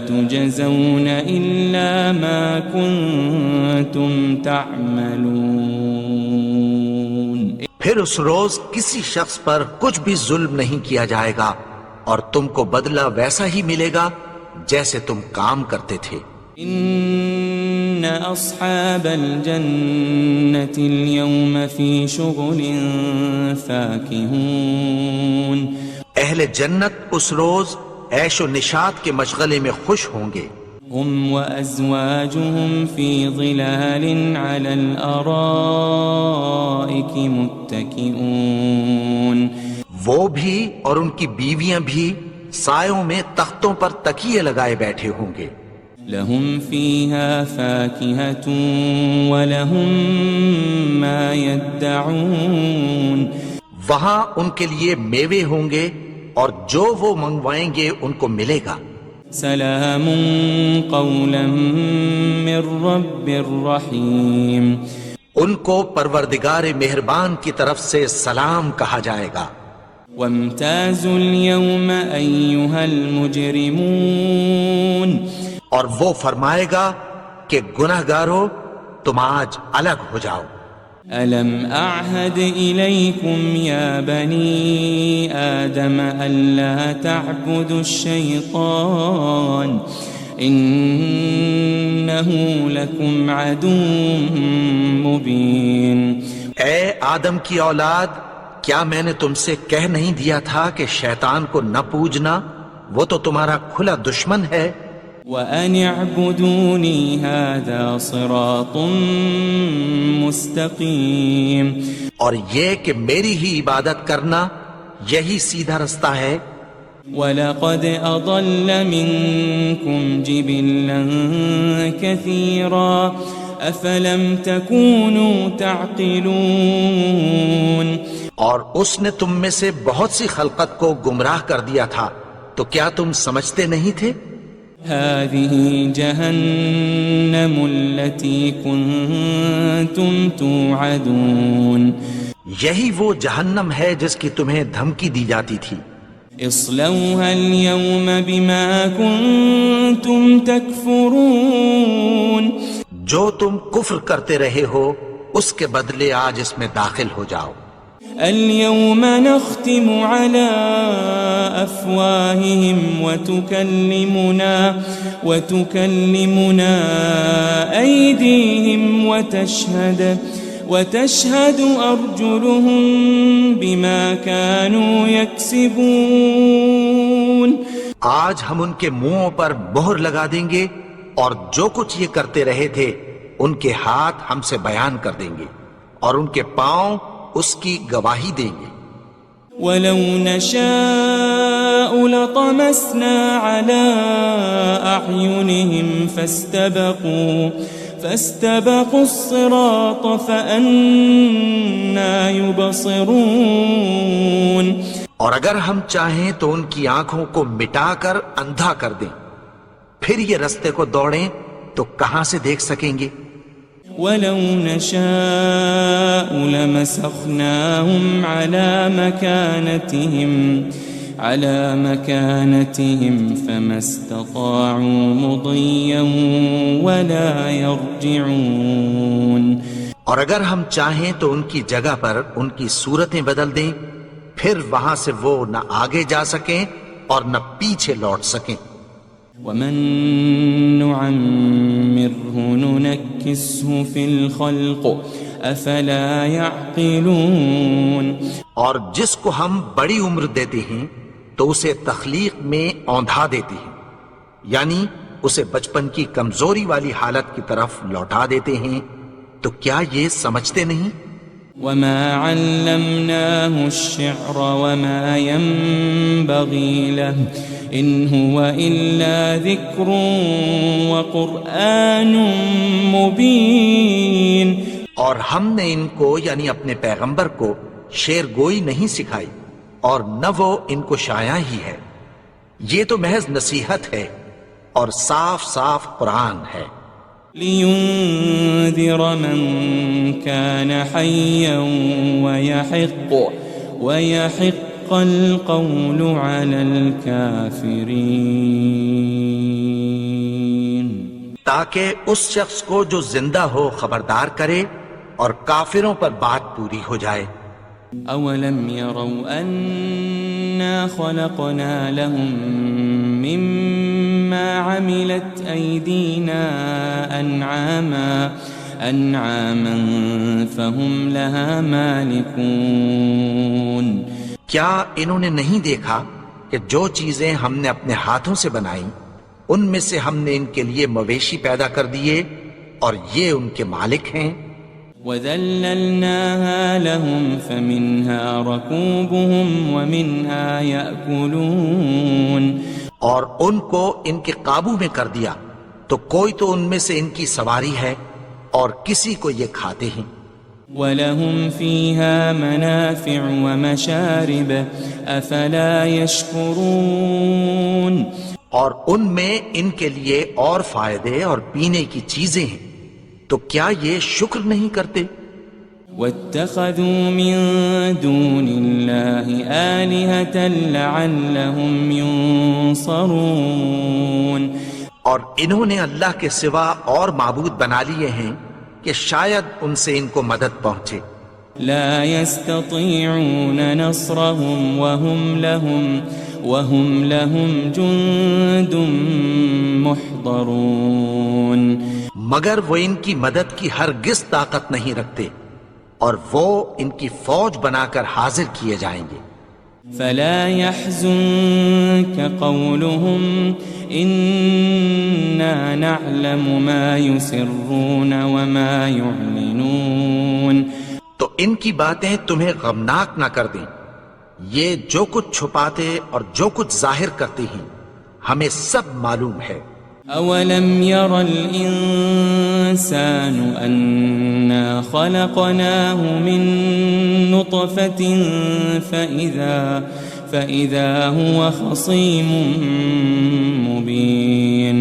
تُجَزَوْنَ إِلَّا مَا كُنتُمْ تَعْمَلُونَ، پھر اس روز کسی شخص پر کچھ بھی ظلم نہیں کیا جائے گا اور تم کو بدلہ ویسا ہی ملے گا جیسے تم کام کرتے تھے۔ ان اصحاب الجنة اليوم في شغل فاكهون، اہل جنت اس روز عیش و نشاط کے مشغلے میں خوش ہوں گے۔ هم وازواجهم في ظلال على الارائك متكئون، وہ بھی اور ان کی بیویاں بھی سایوں میں تختوں پر تکیے لگائے بیٹھے ہوں گے۔ لهم فيها فاكهة ولهم ما يدعون، وہاں ان کے لیے میوے ہوں گے اور جو وہ منگوائیں گے ان کو ملے گا۔ سلام قولا من رب رحیم، ان کو پروردگار مہربان کی طرف سے سلام کہا جائے گا۔ وامتازوا اليوم أيها المجرمون، اور وہ فرمائے گا کہ گناہگارو تم آج الگ ہو جاؤ۔ ألم أعهد إليكم يا بني آدم ألا تعبدوا الشيطان إنه لكم عدو مبين۔ اے آدم کی اولاد، کیا میں نے تم سے کہہ نہیں دیا تھا کہ شیطان کو نہ پوجنا، وہ تو تمہارا کھلا دشمن ہے۔ وأن اعبدوني هذا صراط مستقيم. اور یہ کہ میری ہی عبادت کرنا یہی سیدھا رستہ ہے. وَلَقَدْ أَضَلَّ مِنْكُمْ جِبِلًّا كَثِيرًا أَفَلَمْ تَكُونُوا تَعْقِلُونَ. اور اس نے تم میں سے بہت سی خلقت کو گمراہ کر دیا تھا، تو کیا تم سمجھتے نہیں تھے؟ هذه جهنم التي كنتم توعدون. یہی وہ جہنم ہے جس کی تمہیں دھمکی دی جاتی تھی. اصلوها اليوم بما كنتم تكفرون. جو تم کفر کرتے رہے ہو اس کے بدلے آج اس میں داخل ہو جاؤ. اليوم نختم على أفواههم وتكلمنا أيديهم وتشهد أرجلهم بما كانوا يكسبون. آج ہم ان کے منہوں پر مہر لگا دیں گے اور جو کچھ یہ کرتے رہے تھے ان کے ہاتھ ہم سے بیان کر دیں گے اور ان کے پاؤں اس کی گواہی دیں گے. وَلَوْ نَشَاءُ لَطَمَسْنَا عَلَىٰ أَعْيُنِهِمْ فَاسْتَبَقُوا الصِّرَاطَ فَأَنَّىٰ يُبْصِرُونَ. اور اگر ہم چاہیں تو ان کی آنکھوں کو مٹا کر اندھا کر دیں، پھر یہ رستے کو دوڑیں تو کہاں سے دیکھ سکیں گے؟ وَلَوْ نَشَاءُ لَمَسَخْنَاهُمْ عَلَى مَكَانَتِهِمْ فَمَا اسْتَطَاعُوا مُضِيًّا وَلَا يَرْجِعُونَ. اور اگر ہم چاہیں تو ان کی جگہ پر ان کی صورتیں بدل دیں، پھر وہاں سے وہ نہ آگے جا سکیں اور نہ پیچھے لوٹ سکیں. وَمَن نُعَمِّرْهُ نُنَكِّسْهُ فِي الْخَلْقِ أَفَلَا يَعْقِلُونَ. اور جس کو ہم بڑی عمر دیتے ہیں تو اسے تخلیق میں اوندھا دیتے ہیں، یعنی اسے بچپن کی کمزوری والی حالت کی طرف لوٹا دیتے ہیں. تو کیا یہ سمجھتے نہیں؟ وَمَا عَلَّمْنَاهُ الشِّعْرَ وَمَا يَنبَغِي لَهُ إِنْ هُوَ إِلَّا ذِكْرٌ وَقُرْآنٌ مُبِينٌ. اور ہم نے ان کو یعنی اپنے پیغمبر کو شعر گوئی نہیں سکھائی اور نہ وہ ان کو شایع ہی ہے. یہ تو محض نصیحت ہے اور صاف صاف قرآن ہے. لِيُنذِرَ مَن كَانَ حَيًّا وَيَحِقَّ الْقَوْلُ عَلَى الْكَافِرِينَ. تاکہ اس شخص کو جو زندہ ہو خبردار کرے اور کافروں پر بات پوری ہو جائے. أَوَلَمْ يَرَوْا أَنَّا خَلَقْنَا لَهُم مِّمَّا عَمِلَتْ أَيْدِينَا أَنْعَامًا فَهُمْ لَهَا مَالِكُونَ. کیا انہوں نے نہیں دیکھا کہ جو چیزیں ہم نے اپنے ہاتھوں سے بنائیں ان میں سے ہم نے ان کے لیے مویشی پیدا کر دیے اور یہ ان کے مالک ہیں. وَذَلَّلْنَاهَا لَهُمْ فَمِنْهَا رَكُوبُهُمْ وَمِنْهَا يَأْكُلُونَ. اور ان کو ان کے قابو میں کر دیا تو کوئی تو ان میں سے ان کی سواری ہے اور کسی کو یہ کھاتے ہیں. وَلَهُمْ فِيهَا مَنَافِعُ وَمَشَارِبُ أَفَلَا يَشْكُرُونَ. اور ان میں ان کے لیے اور فائدے اور پینے کی چیزیں ہیں، تو کیا یہ شکر نہیں کرتے؟ وَاتَّخَذُوا مِن دُونِ اللَّهِ آلِهَةً لَعَلَّهُمْ يُنصَرُونَ. اور انہوں نے اللہ کے سوا اور معبود بنا لیے ہیں کہ شاید ان سے ان کو مدد پہنچے. لا يستطيعون نصرهم وهم لهم جند محضرون. مگر وہ ان کی مدد کی ہرگز طاقت نہیں رکھتے اور وہ ان کی فوج بنا کر حاضر کیے جائیں گے. فلا يحزنك قولهم إنا نعلم ما يسرون وما يعلنون. تو ان کی باتیں تمہیں غمناک نہ کر دیں. یہ جو کچھ چھپاتے اور جو کچھ ظاہر کرتے ہیں ہمیں سب معلوم ہے. أولم ير الإنسان أنا خلقناه من نطفة فإذا هو خصيم مبين.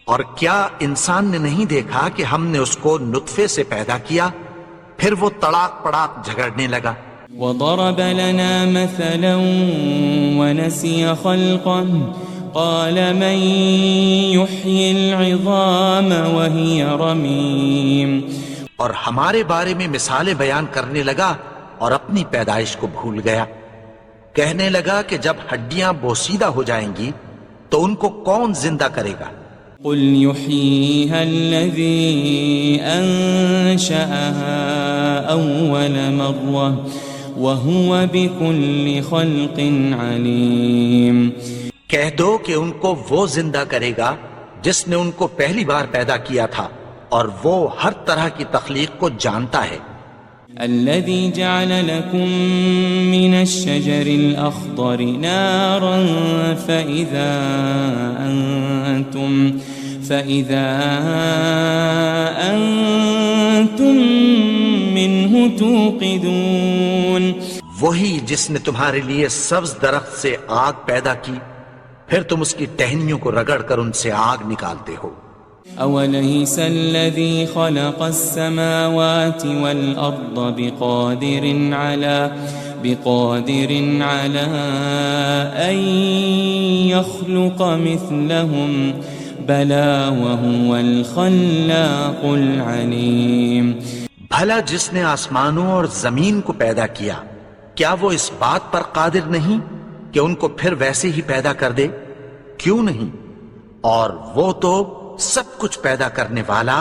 اور کیا انسان نے نہیں دیکھا کہ ہم نے اس کو نطفے سے پیدا کیا پھر وہ تڑاک پڑاک جھگڑنے لگا. وضرب لنا مثلا ونسي خلقه قال من يحيي العظام وهي رميم. اور ہمارے بارے میں مثالیں بیان کرنے لگا اور اپنی پیدائش کو بھول گیا. کہنے لگا کہ جب ہڈیاں بوسیدہ ہو جائیں گی تو ان کو کون زندہ کرے گا. قل يحييها الذي أنشأها أول مرة وهو بكل خلق عليم. کہہ دو کہ ان کو وہ زندہ کرے گا جس نے ان کو پہلی بار پیدا کیا تھا اور وہ ہر طرح کی تخلیق کو جانتا ہے. الذي جعل لكم من الشجر الأخضر نارا فإذا أنتم منه توقدون. وہی جس نے تمہارے لیے سبز درخت سے آگ پیدا کی پھر تم اس کی ٹہنیوں کو رگڑ کر ان سے آگ نکالتے ہو. أوليس الذي خلق السماوات والأرض بقادر على أن يخلق مثلهم بلى وهو الخلاق العليم. بھلا جس نے آسمانوں اور زمین کو پیدا کیا کیا وہ اس بات پر قادر نہیں کہ ان کو پھر ویسے ہی پیدا کر دے؟ کیوں نہیں؟ اور وہ تو سب کچھ پیدا کرنے والا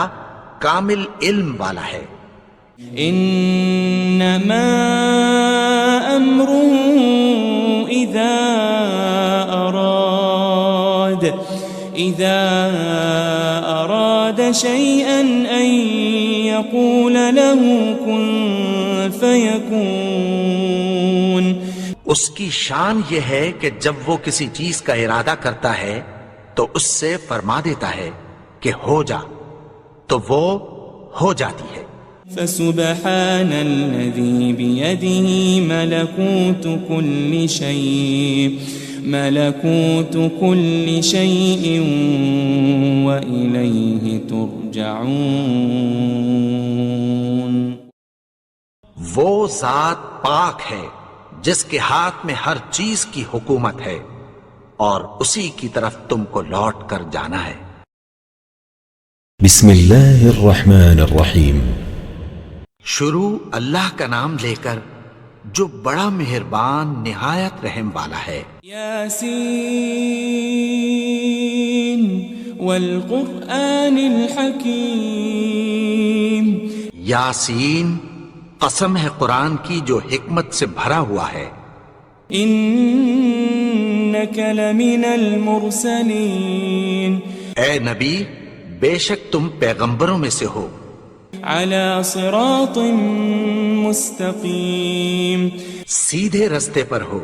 کامل علم والا ہے. انما امره اذا اراد شيئا ان يقول له كن فيكون. اس کی شان یہ ہے کہ جب وہ کسی چیز کا ارادہ کرتا ہے تو اس سے فرما دیتا ہے کہ ہو جا تو وہ ہو جاتی ہے. فسبحان الذي بيده ملكوت كل شيء وإليه ترجعون. وہ ذات پاک ہے جس کے ہاتھ میں ہر چیز کی حکومت ہے اور اسی کی طرف تم کو لوٹ کر جانا ہے. بسم اللہ الرحمن الرحیم. شروع اللہ کا نام لے کر جو بڑا مہربان نہایت رحم والا ہے. یاسین والقرآن الحکیم. یاسین قسم ہے قرآن کی جو حکمت سے بھرا ہوا ہے. انک لمن المرسلین. اے نبی بے شک تم پیغمبروں میں سے ہو. علی صراط مستقیم. سیدھے رستے پر ہو.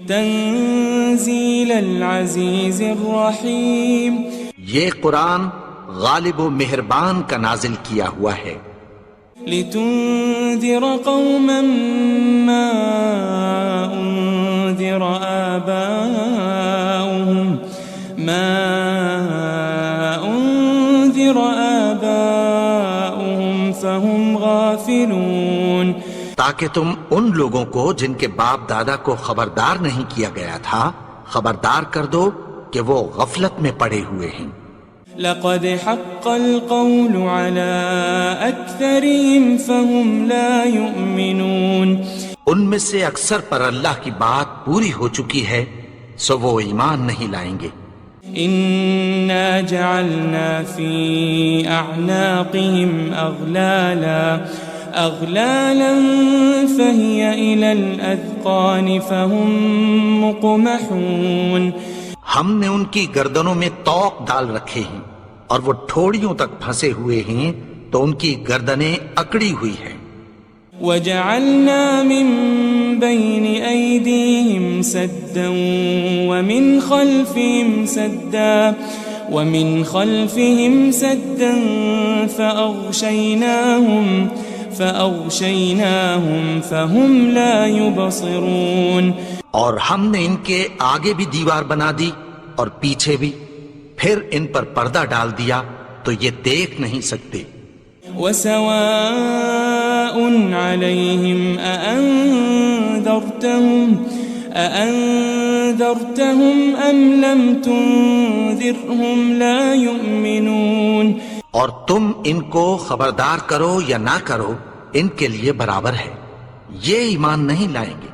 تنزیل العزیز الرحیم. یہ قرآن غالب و مہربان کا نازل کیا ہوا ہے. لتنذر قوما ما انذر آباؤهم فهم غافلون. تاکہ تم ان لوگوں کو جن کے باپ دادا کو خبردار نہیں کیا گیا تھا خبردار کر دو کہ وہ غفلت میں پڑے ہوئے ہیں. لقد حق القول على أكثرهم فهم لا يؤمنون. ان میں سے اکثر پر اللہ کی بات پوری ہو چکی ہے سو وہ ایمان نہیں لائیں گے. إنا جعلنا في أعناقهم أغلالا فهي إلى الأذقان فهم مقمحون. ہم نے ان کی گردنوں میں طوق ڈال رکھے ہیں اور وہ ٹھوڑیوں تک پھنسے ہوئے ہیں تو ان کی گردنیں اکڑی ہوئی ہیں. وجعلنا من بين أيديهم سدا ومن خلفهم سدا فأغشيناهم فهم لا يبصرون. اور ہم نے ان کے آگے بھی دیوار بنا دی اور پیچھے بھی، پھر ان پر پردہ ڈال دیا تو یہ دیکھ نہیں سکتے. وسواء عليهم أأنذرتهم أم لم تنذرهم لا يؤمنون. اور تم ان کو خبردار کرو یا نہ کرو ان کے لیے برابر ہے، یہ ایمان نہیں لائیں گے.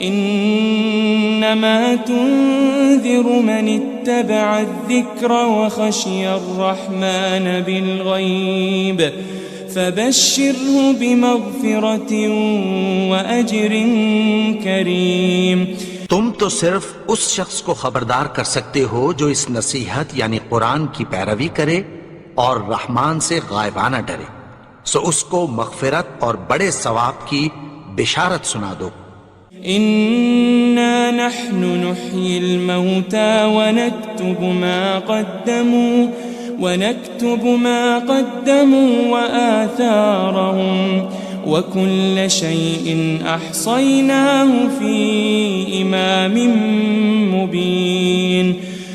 انما تنذر من اتبع الذکر وخشی الرحمن بالغیب فبشره بمغفرة وأجر کریم. تم تو صرف اس شخص کو خبردار کر سکتے ہو جو اس نصیحت یعنی قرآن کی پیروی کرے اور رحمان سے غائبانہ ڈرے، سو اس کو مغفرت اور بڑے ثواب کی بشارت سنا دو. إنا نحن نحيي الموتى ونكتب ما قدموا وآثارهم وكل شيء أحصيناه في إمام مبين.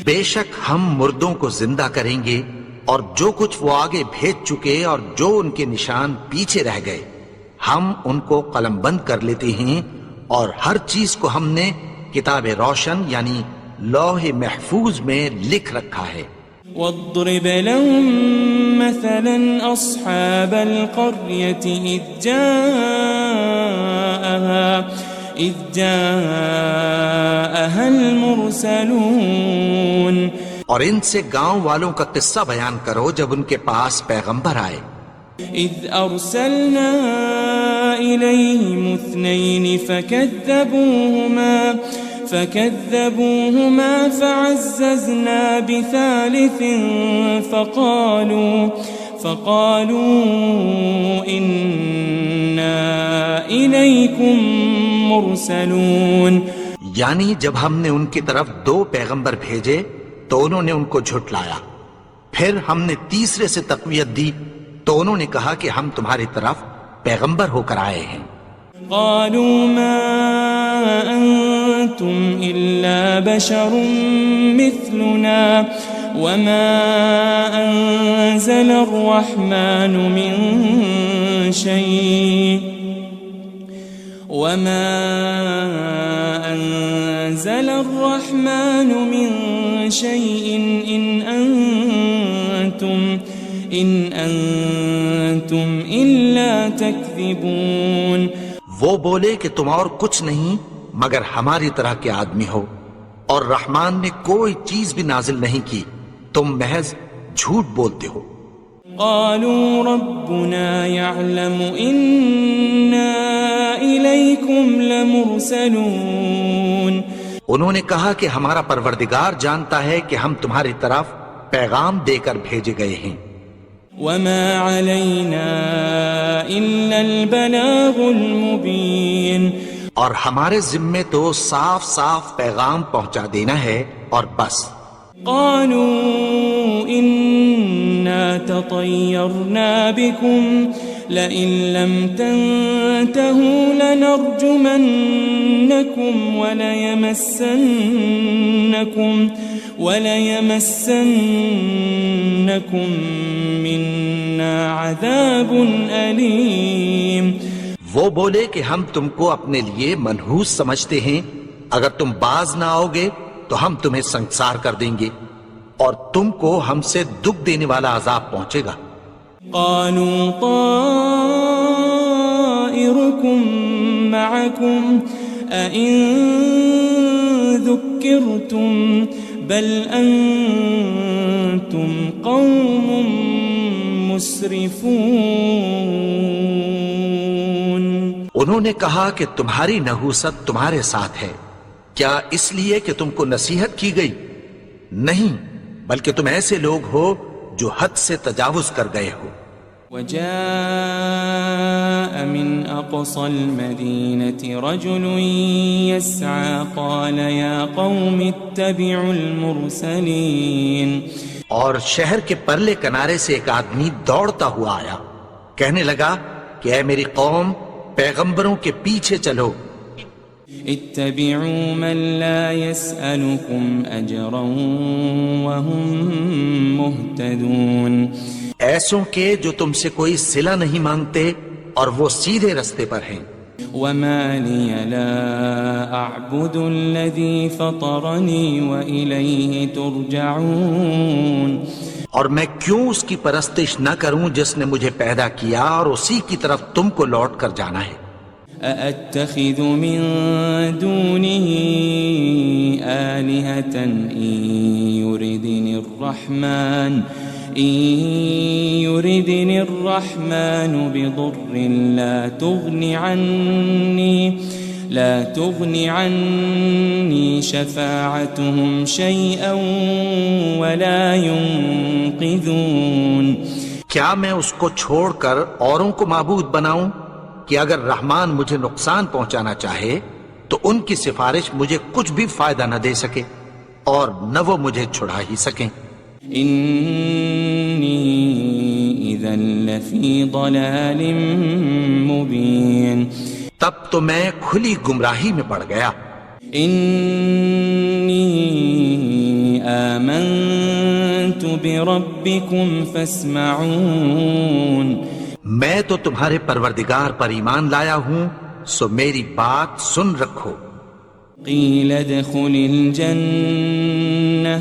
بے شک ہم مردوں کو زندہ کریں گے اور جو کچھ وہ آگے بھیج چکے اور جو ان کے نشان پیچھے رہ گئے ہم ان کو قلم بند کر لیتے ہیں، اور ہر چیز کو ہم نے کتاب روشن یعنی لوح محفوظ میں لکھ رکھا ہے. واضرب لهم مثلا أصحاب القرية إذ جاءها المرسلون. اور ان سے گاؤں والوں کا قصہ بیان کرو جب ان کے پاس پیغمبر آئے. إذ أرسلنا إليهم 2 فكذبوهما فعززنا بثالث فقالوا إنا إليكم مرسلون. یعنی جب ہم نے ان کی طرف 2 پیغمبر بھیجے تو انہوں نے ان کو جھٹلایا، پھر ہم نے تیسرے سے تقویت دی تو انہوں نے کہا کہ ہم تمہاری طرف پیغمبر ہو کر آئے ہیں. قالوا ما أنتم إلا بشر مثلنا وما أنزل الرحمن من شيء إن أنتم إلا تكذبون. وہ بولے کہ تم اور کچھ نہیں مگر ہماری طرح کے آدمی ہو، اور رحمان نے کوئی چیز بھی نازل نہیں کی، تم محض جھوٹ بولتے ہو. قالوا ربنا يعلم إنا إليكم لمرسلون. انہوں نے کہا کہ ہمارا پروردگار جانتا ہے کہ ہم تمہاری طرف پیغام دے کر بھیجے گئے ہیں. وما علينا إلا البلاغ المبين. اور ہمارے ذمے تو صاف صاف پیغام پہنچا دینا ہے اور بس. قالوا إنا تطيرنا بكم لئن لم تنتهوا لنرجمنكم وليمسنكم منا عذاب أليم. وہ بولے کہ ہم تم کو اپنے لیے منحوس سمجھتے ہیں، اگر تم باز نہ آؤ گے تو ہم تمہیں سنسار کر دیں گے اور تم کو ہم سے دکھ دینے والا عذاب پہنچے گا. قالوا طائركم معكم أئن ذكرتم بل أنتم قوم مسرفون. انہوں نے کہا کہ تمہاری نحوست تمہارے ساتھ ہے، کیا اس لیے کہ تم کو نصیحت کی گئی؟ نہیں، بلکہ تم ایسے لوگ ہو جو حد سے تجاوز کر گئے ہو۔ وجاء من أقصى المدينة رجل يسعى قال يا قوم اتبعوا المرسلين۔ اور شہر کے پرلے کنارے سے ایک آدمی دوڑتا ہوا آیا، کہنے لگا کہ اے میری قوم، پیغمبروں کے پیچھے چلو۔ اتبعوا من لا يسألكم أجرا وهم مهتدون۔ ایسوں کے جو تم سے کوئی صلہ نہیں مانگتے اور وہ سیدھے رستے پر ہیں۔ وما لي لا أعبد الذي فطرني وإليه ترجعون۔ اور میں کیوں اس کی پرستش نہ کروں جس نے مجھے پیدا کیا اور اسی کی طرف تم کو لوٹ کر جانا ہے۔ أأتخذ من دونه آلهة إن يردني الرحمن بضر لا تغني عني شفاعتهم شيئا ولا ينقذون۔ کیا میں اس کو چھوڑ کر اوروں کو معبود بناؤں کہ اگر رحمان مجھے نقصان پہنچانا چاہے تو ان کی سفارش مجھے کچھ بھی فائدہ نہ دے سکے اور نہ وہ مجھے چھڑا ہی سکیں۔ انی اذا لفی ضلال مبین۔ تب تو میں کھلی گمراہی میں پڑ گیا۔ انی آمنت بربکم فاسمعون۔ میں تو تمہارے پروردگار پر ایمان لایا ہوں، سو میری بات سن رکھو۔ قیل ادخل الجنہ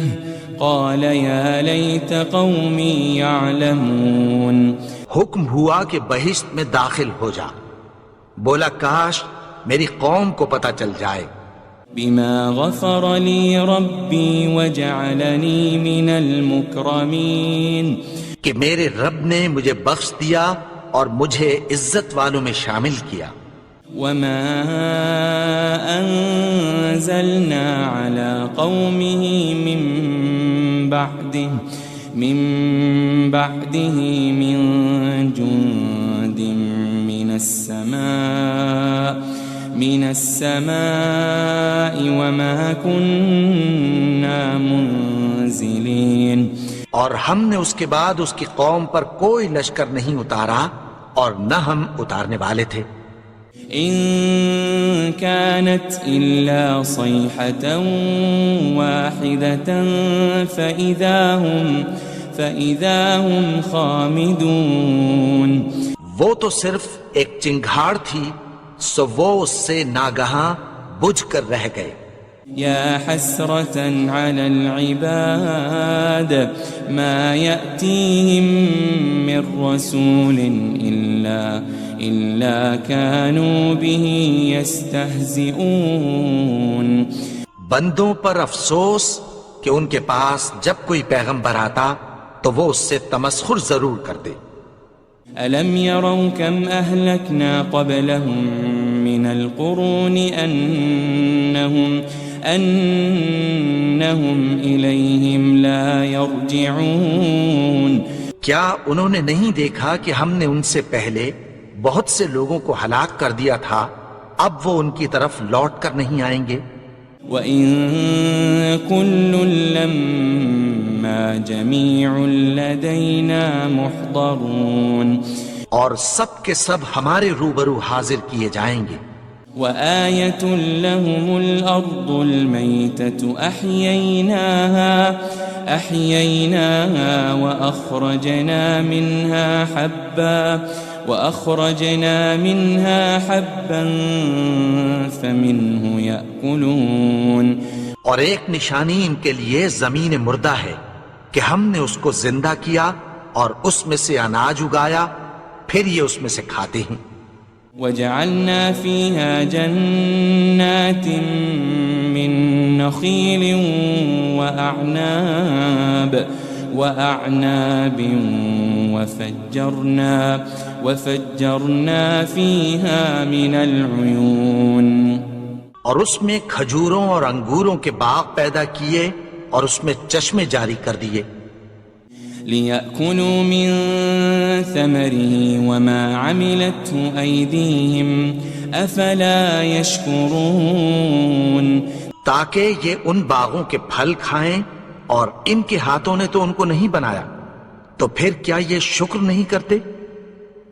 قال یا لیت قومی یعلمون۔ حکم ہوا کہ بہشت میں داخل ہو جا، بولا کاش میری قوم کو پتہ چل جائے۔ بما غفر لی ربی وجعلنی من المکرمین۔ کہ میرے رب نے مجھے بخش دیا اور مجھے عزت والوں میں شامل کیا۔ وما انزلنا على قومه من بعده من جند من السماء وما كنا منزلين۔ اور ہم نے اس کے بعد اس کی قوم پر کوئی لشکر نہیں اتارا اور نہ ہم اتارنے والے تھے۔ ان كانت الا صيحة واحدة فإذا هم خامدون۔ وہ تو صرف ایک چنگھاڑ تھی، سو وہ اس سے ناگہاں بجھ کر رہ گئے۔ يا حسرة على العباد ما يأتيهم من رسول إلا كانوا به يستهزئون۔ بندوں پر افسوس کہ ان کے پاس جب کوئی پیغمبر آتا تو وہ اس سے تمسخر ضرور کرتے۔ ألم يروا كم أهلكنا قبلهم من القرون أنهم إليهم لا يرجعون۔ کیا انہوں نے نہیں دیکھا کہ ہم نے ان سے پہلے بہت سے لوگوں کو ہلاک کر دیا تھا، اب وہ ان کی طرف لوٹ کر نہیں آئیں گے۔ وَإِن كُلٌّ لَمَّا جَمِيعٌ لَدَيْنَا مُحْضَرُونَ۔ اور سب کے سب ہمارے روبرو حاضر کیے جائیں گے۔ وَآيَةٌ لَهُمُ الْأَرْضُ الْمَيْتَةُ أَحْيَيْنَاهَا وَأَخْرَجْنَا مِنْهَا حَبًّا فَمِنْهُ يَأْكُلُونَ۔ اور ایک نشانی ان کے لیے زمین مردہ ہے کہ ہم نے اس کو زندہ کیا اور اس میں سے اناج اگایا، پھر یہ اس میں سے کھاتے ہیں۔ وَجَعَلْنَا فِيهَا جَنَّاتٍ مِّن نَخِيلٍ وَأَعْنَابٍ وفجرنا فيها من العيون اور اس میں کھجوروں اور انگوروں کے باغ پیدا کیے اور اس میں چشمے جاری کر دیے ليأكلوا من ثمره وما عملته أيديهم أفلا يشكرون تاکہ یہ ان باغوں کے پھل کھائیں اور ان کے ہاتھوں نے تو ان کو نہیں بنایا، تو پھر کیا یہ شکر نہیں کرتے؟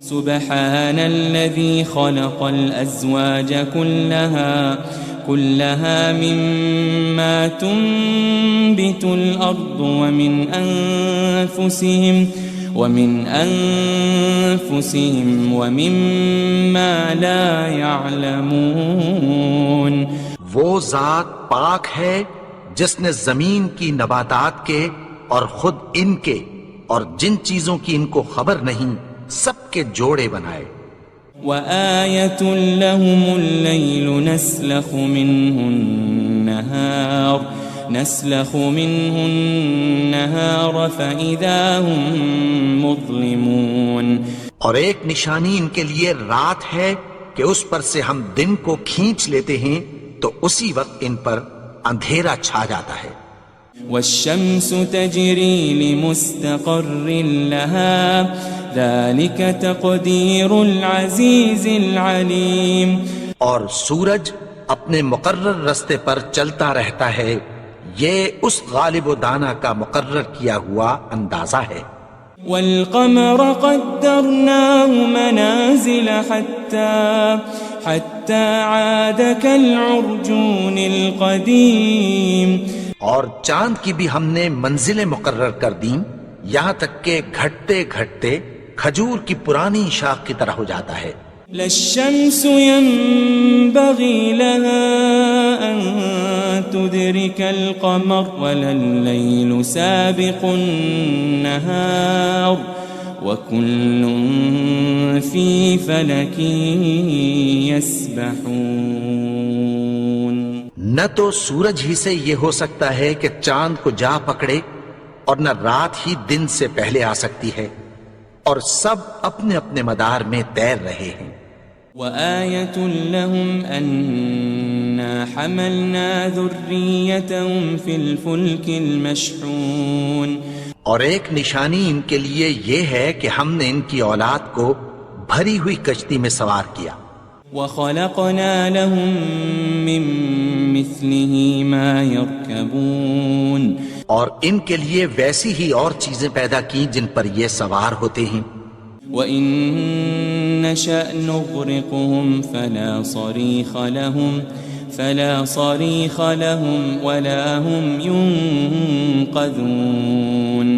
سبحان الذي خلق الأزواج كلها مما تنبت الأرض ومن أنفسهم ومما لا يعلمون وہ ذات پاک ہے جس نے زمین کی نباتات کے اور خود ان کے اور جن چیزوں کی ان کو خبر نہیں سب کے جوڑے بنائے وآية لهم الليل نسلخ منه النهار فإذا هم مظلمون اور ایک نشانی ان کے لیے رات ہے کہ اس پر سے ہم دن کو کھینچ لیتے ہیں تو اسی وقت ان پر اندھیرا چھا جاتا ہے والشمس تجري لمستقر لها ذلك تقدير العزيز العليم اور سورج اپنے مقرر رستے پر چلتا رہتا ہے، یہ اس غالب و دانا کا مقرر کیا ہوا اندازہ ہے والقمر قدرناه منازل حتى عاد كالعرجون القديم اور چاند کی بھی ہم نے منزلیں مقرر کر دیں یہاں تک کہ گھٹتے گھٹتے کھجور کی پرانی شاخ کی طرح ہو جاتا ہے لا الشمس ينبغي لها أن تدرك القمر ولا الليل سابق النهار وكل في فلك يسبحون نہ تو سورج ہی سے یہ ہو سکتا ہے کہ چاند کو جا پکڑے اور نہ رات ہی دن سے پہلے آ سکتی ہے، اور سب اپنے اپنے مدار میں تیر رہے ہیں وآية لهم أنا حملنا ذريتهم في الفلك المشحون اور ایک نشانی ان کے لیے یہ ہے کہ ہم نے ان کی اولاد کو بھری ہوئی کشتی میں سوار کیا وخلقنا لهم من مثله ما يركبون اور ان کے لیے ویسی ہی اور چیزیں پیدا کی جن پر یہ سوار ہوتے ہیں وَإِن نَّشَأْ نُغْرِقْهُمْ فَلَا صَرِيخَ لَهُمْ وَلَا هُمْ يُنقَذُونَ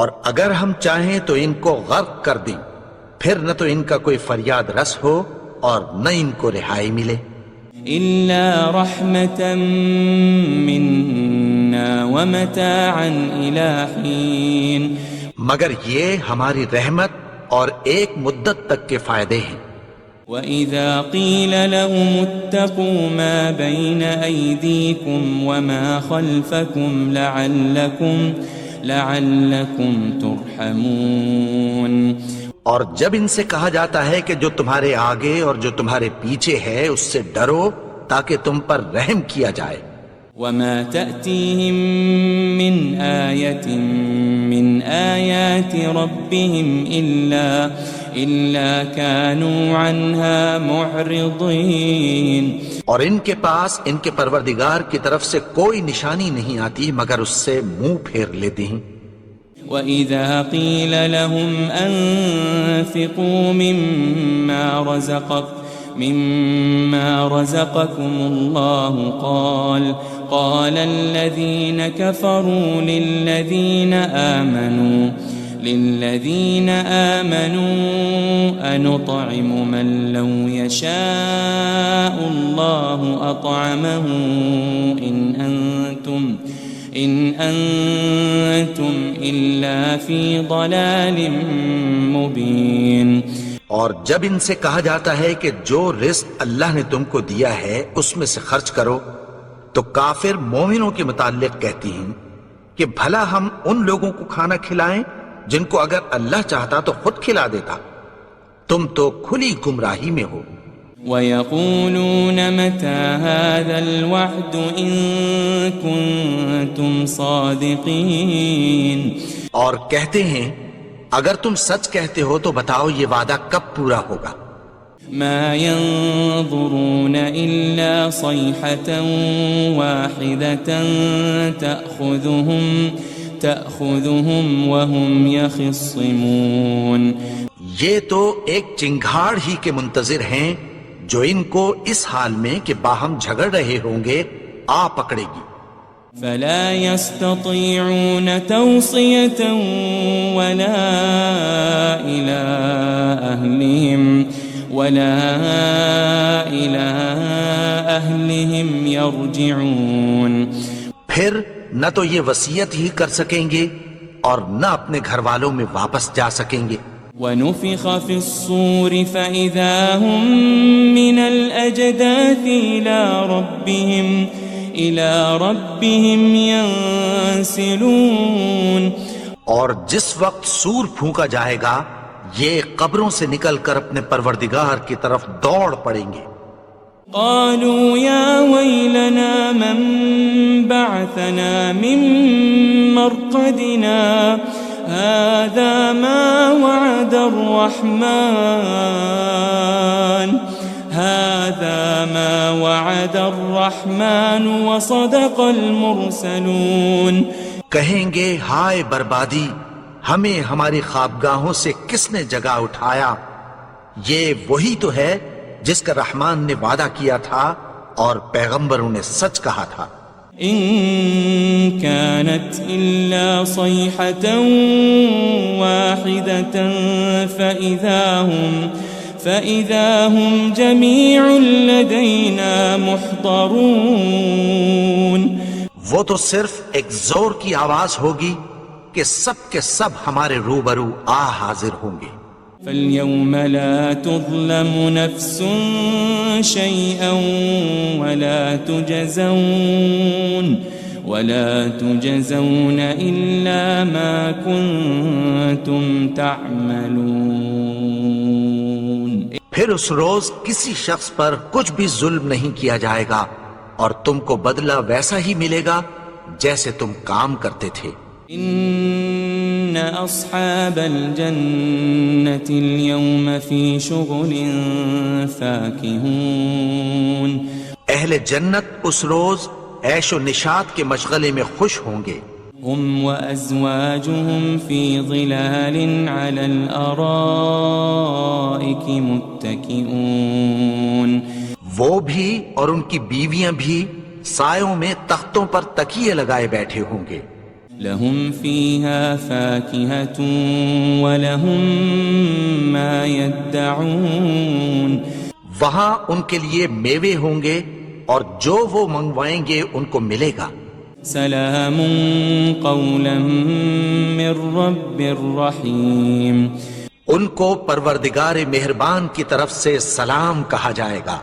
اور اگر ہم چاہیں تو ان کو غرق کر دیں، پھر نہ تو ان کا کوئی فریاد رس ہو اور نہ ان کو رہائی ملے إِلَّا رَحْمَةً مِّنَّا وَمَتَاعًا إِلَى حِينٍ مگر یہ ہماری رحمت اور ایک مدت تک کے فائدے ہیں وَإِذَا قِيلَ لَهُمُ اتَّقُوا مَا بَيْنَ أَيْدِيكُمْ وَمَا خَلْفَكُمْ لَعَلَّكُمْ تُرْحَمُونَ اور جب ان سے کہا جاتا ہے کہ جو تمہارے آگے اور جو تمہارے پیچھے ہے اس سے ڈرو تاکہ تم پر رحم کیا جائے وَمَا تَأْتِيهِم مِّنْ آيَةٍ مِّنْ آيَاتِ رَبِّهِمْ إِلَّا كَانُوا عَنْهَا مُعْرِضِينَ اور ان کے پاس ان کے پروردگار کی طرف سے کوئی نشانی نہیں آتی مگر اس سے منہ پھیر لیتے ہیں وَإِذَا قِيلَ لَهُمْ أَنفِقُوا مِمَّا رَزَقَكُمُ اللَّهُ قَالَ الَّذِينَ كَفَرُوا لِلَّذِينَ آمَنُوا أَنُطْعِمُ مَن لَّوْ يَشَاءُ اللَّهُ أَطْعَمَهُ إِنْ أَنْتُمْ إِلَّا فِي ضَلَالٍ مُبِينٍ اور جب ان سے کہا جاتا ہے کہ جو رزق اللہ نے تم کو دیا ہے اس میں سے خرچ کرو تو کافر مومنوں کے متعلق کہتی ہیں کہ بھلا ہم ان لوگوں کو کھانا کھلائیں جن کو اگر اللہ چاہتا تو خود کھلا دیتا، تم تو کھلی گمراہی میں ہو. وَيَقُولُونَ مَتَى هَذَا الْوَعْدُ إِن كُنتُمْ صَادِقِينَ. اور کہتے ہیں اگر تم سچ کہتے ہو تو بتاؤ یہ وعدہ کب پورا ہوگا. مَا يَنظُرُونَ إِلَّا صَيْحَةً وَاحِدَةً تَأْخُذُهُمْ وَهُمْ يَخِصِّمُونَ. یہ تو ایک چنگھاڑ ہی کے منتظر ہیں جو ان کو اس حال میں کہ باہم جھگڑ رہے ہوں گے آ پکڑے گی. فلا يستطيعون توصية ولا إلى أهلهم يرجعون. پھر نہ تو یہ وصیت ہی کر سکیں گے اور نہ اپنے گھر والوں میں واپس جا سکیں گے. ونفخ في الصور فإذا هم من الأجداث إلى ربهم ينسلون. اور جس وقت سور پھونکا جائے گا یہ قبروں سے نکل کر اپنے پروردگار کی طرف دوڑ پڑیں گے. قالوا يا ويلنا من بعثنا من مرقدنا هذا ما وعد الرحمن وصدق المرسلون. کہیں گے ہائے بربادی، ہمیں ہماری خوابگاہوں سے کس نے جگا اٹھایا. یہ وہی تو ہے جس کا رحمان نے وعدہ کیا تھا اور پیغمبروں نے سچ کہا تھا. إن كانت إلا صيحة واحدة فإذا هم جميع لدينا محضرون. وہ تو صرف ایک زور کی آواز ہوگی کہ سب کے سب ہمارے روبرو حاضر ہوں گے. فاليوم لا تظلم نفس شيئا ولا تجزون إلا ما كنتم تعملون. پھر اس روز کسی شخص پر کچھ بھی ظلم نہیں کیا جائے گا اور تم کو بدلہ ویسا ہی ملے گا جیسے تم کام کرتے تھے. إن أصحاب الجنة اليوم في شغل فاكهون. اہل جنت اس روز عیش و نشاط کے مشغلے میں خوش ہوں گے. هم وأزواجهم في ظلال على الأرائك متكئون. وہ بھی اور ان کی بیویاں بھی سایوں میں تختوں پر تکیے لگائے بیٹھے ہوں گے. لهم فيها فاكهة ولهم ما يدعون. وہاں ان کے لیے میوے ہوں گے اور جو وہ منگوائیں گے ان کو ملے گا. سلام قولا من رب رحیم. ان کو پروردگار مہربان کی طرف سے سلام کہا جائے گا.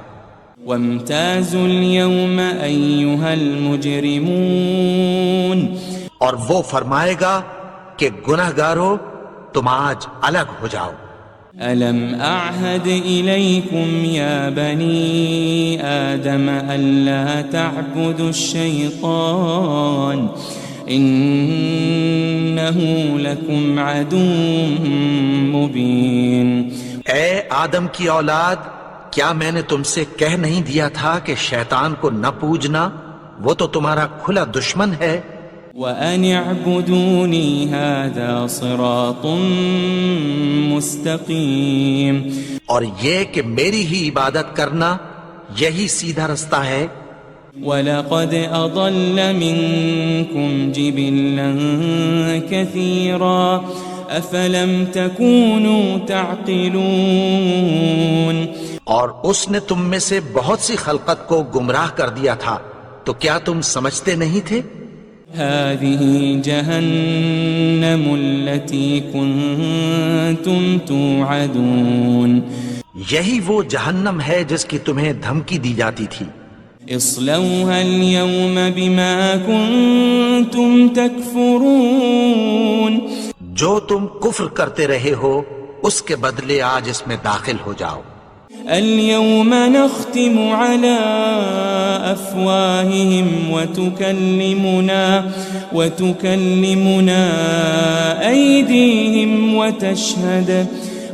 وامتازوا اليوم أيها المجرمون. اور وہ فرمائے گا کہ گنہگارو تم آج الگ ہو جاؤ. ألم أعهد إليكم يا بني آدم ألا تعبدوا الشيطان إنه لكم عدو مبين. اے آدم کی اولاد، کیا میں نے تم سے کہہ نہیں دیا تھا کہ شیطان کو نہ پوجنا، وہ تو تمہارا کھلا دشمن ہے. وَأَنِ اعْبُدُونِي هَذَا صِرَاطٌ مُسْتَقِيمٌ. اور یہ کہ میری ہی عبادت کرنا یہی سیدھا رستہ ہے. وَلَقَدْ أَضَلَّ مِنْكُمْ جِبِلًّا كَثِيرًا أَفَلَمْ تَكُونُوا تَعْقِلُونَ. اور اس نے تم میں سے بہت سی خلقت کو گمراہ کر دیا تھا، تو کیا تم سمجھتے نہیں تھے؟ هذه جهنم التي كنتم توعدون. یہی وہ جہنم ہے جس کی تمہیں دھمکی دی جاتی تھی. اصلوها اليوم بما كنتم تكفرون. جو تم کفر کرتے رہے ہو اس کے بدلے آج اس میں داخل ہو جاؤ۔ اليوم نختم على أفواههم وتكلمنا أيديهم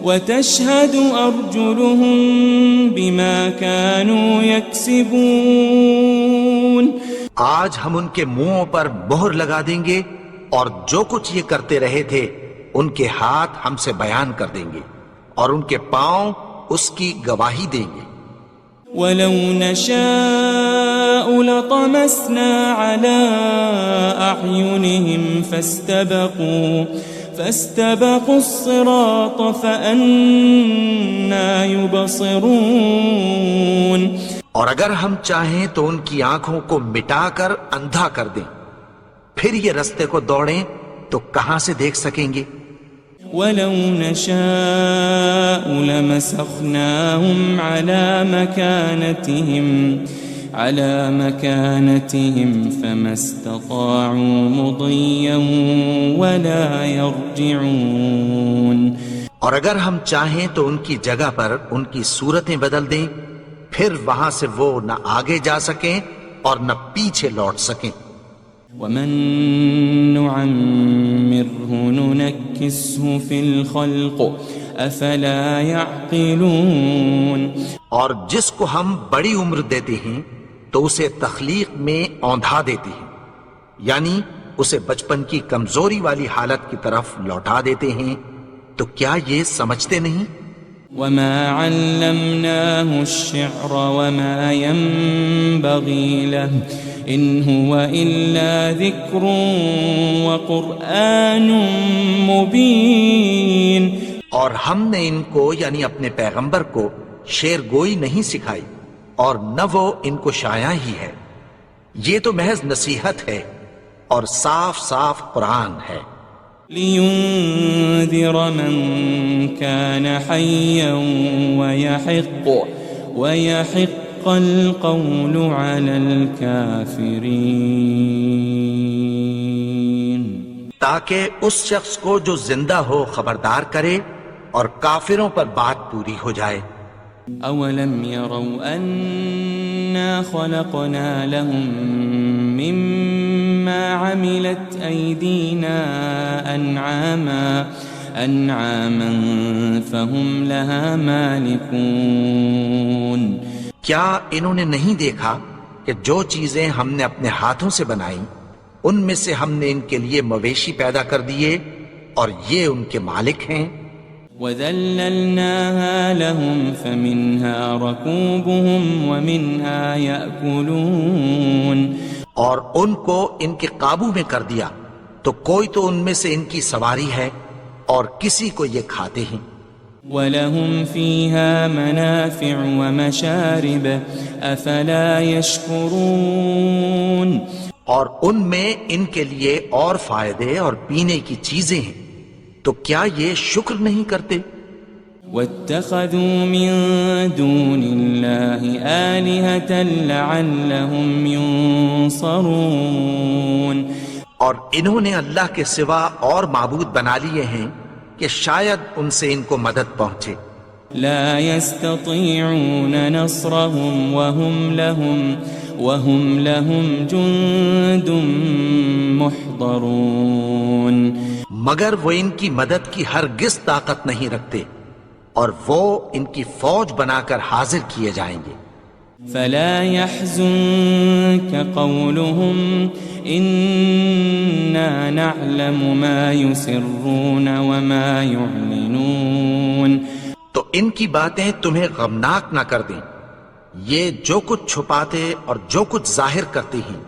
وتشهد أرجلهم بما كانوا يكسبون۔ آج ہم ان کے منہوں پر مہر لگا دیں گے اور جو کچھ یہ کرتے رہے تھے ان کے ہاتھ ہم سے بیان کر دیں گے اور ان کے پاؤں اس کی گواہی دیں گے۔ وَلَوْ نَشَاءُ لَطَمَسْنَا عَلَىٰ أَعْيُنِهِمْ فَاسْتَبَقُوا الصِّرَاطَ فَأَنَّىٰ يُبْصِرُونَ۔ اور اگر ہم چاہیں تو ان کی آنکھوں کو مٹا کر اندھا کر دیں، پھر یہ رستے کو دوڑیں تو کہاں سے دیکھ سکیں گے؟ وَلَوْ نَشَاءُ لَمَسَخْنَاهُمْ عَلَى مَكَانَتِهِمْ فَمَا اسْتَطَاعُوا مُضِيًّا وَلَا يَرْجِعُونَ۔ اور اگر ہم چاہیں تو ان کی جگہ پر ان کی صورتیں بدل دیں، پھر وہاں سے وہ نہ آگے جا سکیں اور نہ پیچھے لوٹ سکیں۔ وَمَن نُعَمِّرْهُ نُنَكِّسْهُ فِي الْخَلْقِ أَفَلَا يَعْقِلُونَ۔ اور جس کو ہم بڑی عمر دیتے ہیں تو اسے تخلیق میں اوندھا دیتے ہیں، یعنی اسے بچپن کی کمزوری والی حالت کی طرف لوٹا دیتے ہیں، تو کیا یہ سمجھتے نہیں؟ وَمَا عَلَّمْنَاهُ الشِّعْرَ وَمَا يَنبَغِي لَهُ إِنْ هُوَ إِلَّا ذِكْرٌ وَقُرْآنٌ مُبِينٌ۔ اور ہم نے ان کو یعنی اپنے پیغمبر کو شعر گوئی نہیں سکھائی اور نہ وہ ان کو شایع ہی ہے، یہ تو محض نصیحت ہے اور صاف صاف قرآن ہے۔ لِيُنذِرَ مَن كَانَ حَيًّا وَيَحِقَّ الْقَوْلُ عَلَى الْكَافِرِينَ۔ تاکہ اس شخص کو جو زندہ ہو خبردار کرے اور کافروں پر بات پوری ہو جائے۔ أَوَلَمْ يَرَوْا أَنَّا خَلَقْنَا لَهُم مِّمَّا عَمِلَتْ أَيْدِينَا أَنْعَامًا فَهُمْ لَهَا مَالِكُونَ۔ کیا انہوں نے نہیں دیکھا کہ جو چیزیں ہم نے اپنے ہاتھوں سے بنائیں ان میں سے ہم نے ان کے لیے مویشی پیدا کر دیے اور یہ ان کے مالک ہیں۔ وَذَلَّلْنَاهَا لَهُمْ فَمِنْهَا رَكُوبُهُمْ وَمِنْهَا يَأْكُلُونَ۔ اور ان کو ان کے قابو میں کر دیا تو کوئی تو ان میں سے ان کی سواری ہے اور کسی کو یہ کھاتے ہیں۔ وَلَهُمْ فِيهَا مَنَافِعُ وَمَشَارِبُ أَفَلَا يَشْكُرُونَ۔ اور ان میں ان کے لیے اور فائدے اور پینے کی چیزیں ہیں، تو کیا یہ شکر نہیں کرتے؟ وَاتَّخَذُوا مِن دُونِ اللَّهِ آلِهَةً لَعَلَّهُمْ يُنصَرُونَ۔ اور انہوں نے اللہ کے سوا اور معبود بنا لیے ہیں کہ شاید ان سے ان کو مدد پہنچے۔ لا يستطيعون نصرهم وهم لهم جند محضرون۔ مگر وہ ان کی مدد کی ہرگز طاقت نہیں رکھتے اور وہ ان کی فوج بنا کر حاضر کیے جائیں گے۔ فلا يحزنك قولهم إنا نعلم ما يسرون وما يعلنون۔ تو ان کی باتیں تمہیں غمناک نہ کر دیں، یہ جو کچھ چھپاتے اور جو کچھ ظاہر کرتے ہیں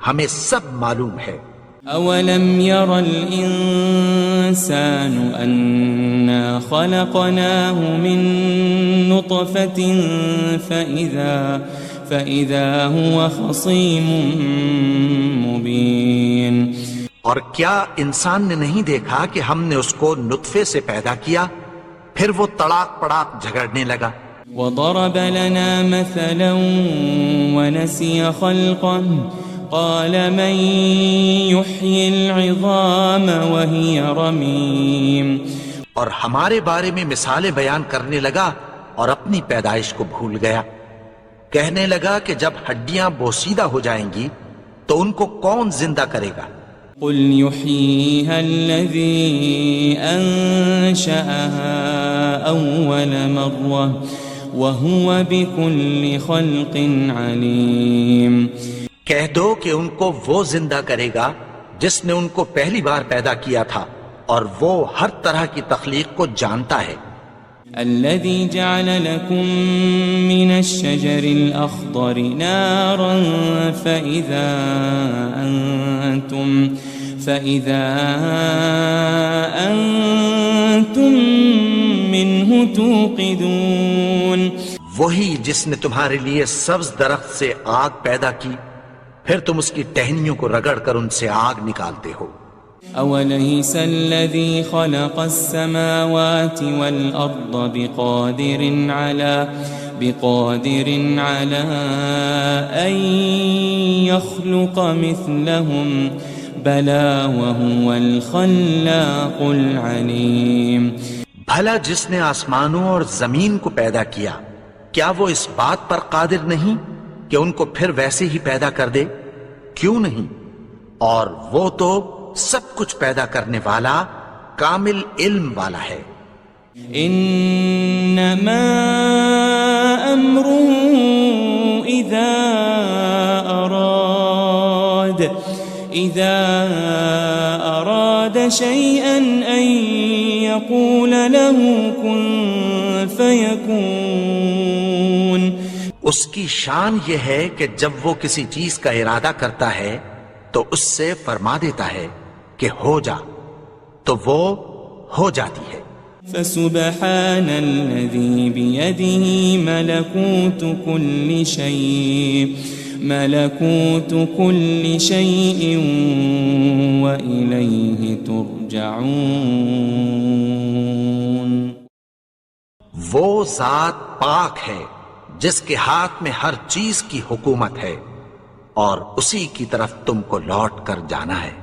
ہمیں سب معلوم ہے۔ أولم ير الإنسان أنا خلقناه من نطفة فإذا هو خصيم مبين۔ اور کیا انسان نے نہیں دیکھا کہ ہم نے اس کو نطفے سے پیدا کیا، پھر وہ تڑاک پڑاک جھگڑنے لگا۔ وضرب لنا مثلا ونسي خلقه قال من يحيي العظام وهي رميم۔ اور ہمارے بارے میں مثالیں بیان کرنے لگا اور اپنی پیدائش کو بھول گیا. کہنے لگا کہ جب ہڈیاں بوسیدہ ہو جائیں گی تو ان کو کون زندہ کرے گا؟ قل يحييها الذي أنشأها أول مرة وهو بكل خلق عليم. کہہ دو کہ ان کو وہ زندہ کرے گا جس نے ان کو پہلی بار پیدا کیا تھا اور وہ ہر طرح کی تخلیق کو جانتا ہے. الذي جعل لكم من الشجر الأخضر نارا فإذا أنتم منه توقدون. وہی جس نے تمہارے لیے سبز درخت سے آگ پیدا کی پھر تم اس کی ٹہنیوں کو رگڑ کر ان سے آگ نکالتے ہو. أوليس الذي خلق السماوات والأرض بقادر على أن يخلق مثلهم بلى وهو الخلاق العليم. بھلا جس نے آسمانوں اور زمین کو پیدا کیا کیا وہ اس بات پر قادر نہیں کہ ان کو پھر ویسے ہی پیدا کر دے؟ کیوں نہیں؟ اور وہ تو سب کچھ پیدا کرنے والا کامل علم والا ہے. انما امره اذا اراد شيئا ان يقول له كن فيكون. اس کی شان یہ ہے کہ جب وہ کسی چیز کا ارادہ کرتا ہے تو اس سے فرما دیتا ہے کہ ہو جا تو وہ ہو جاتی ہے. فسبحان الذي بيده ملكوت كل شيء وإليه ترجعون. وہ ذات پاک ہے جس کے ہاتھ میں ہر چیز کی حکومت ہے اور اسی کی طرف تم کو لوٹ کر جانا ہے.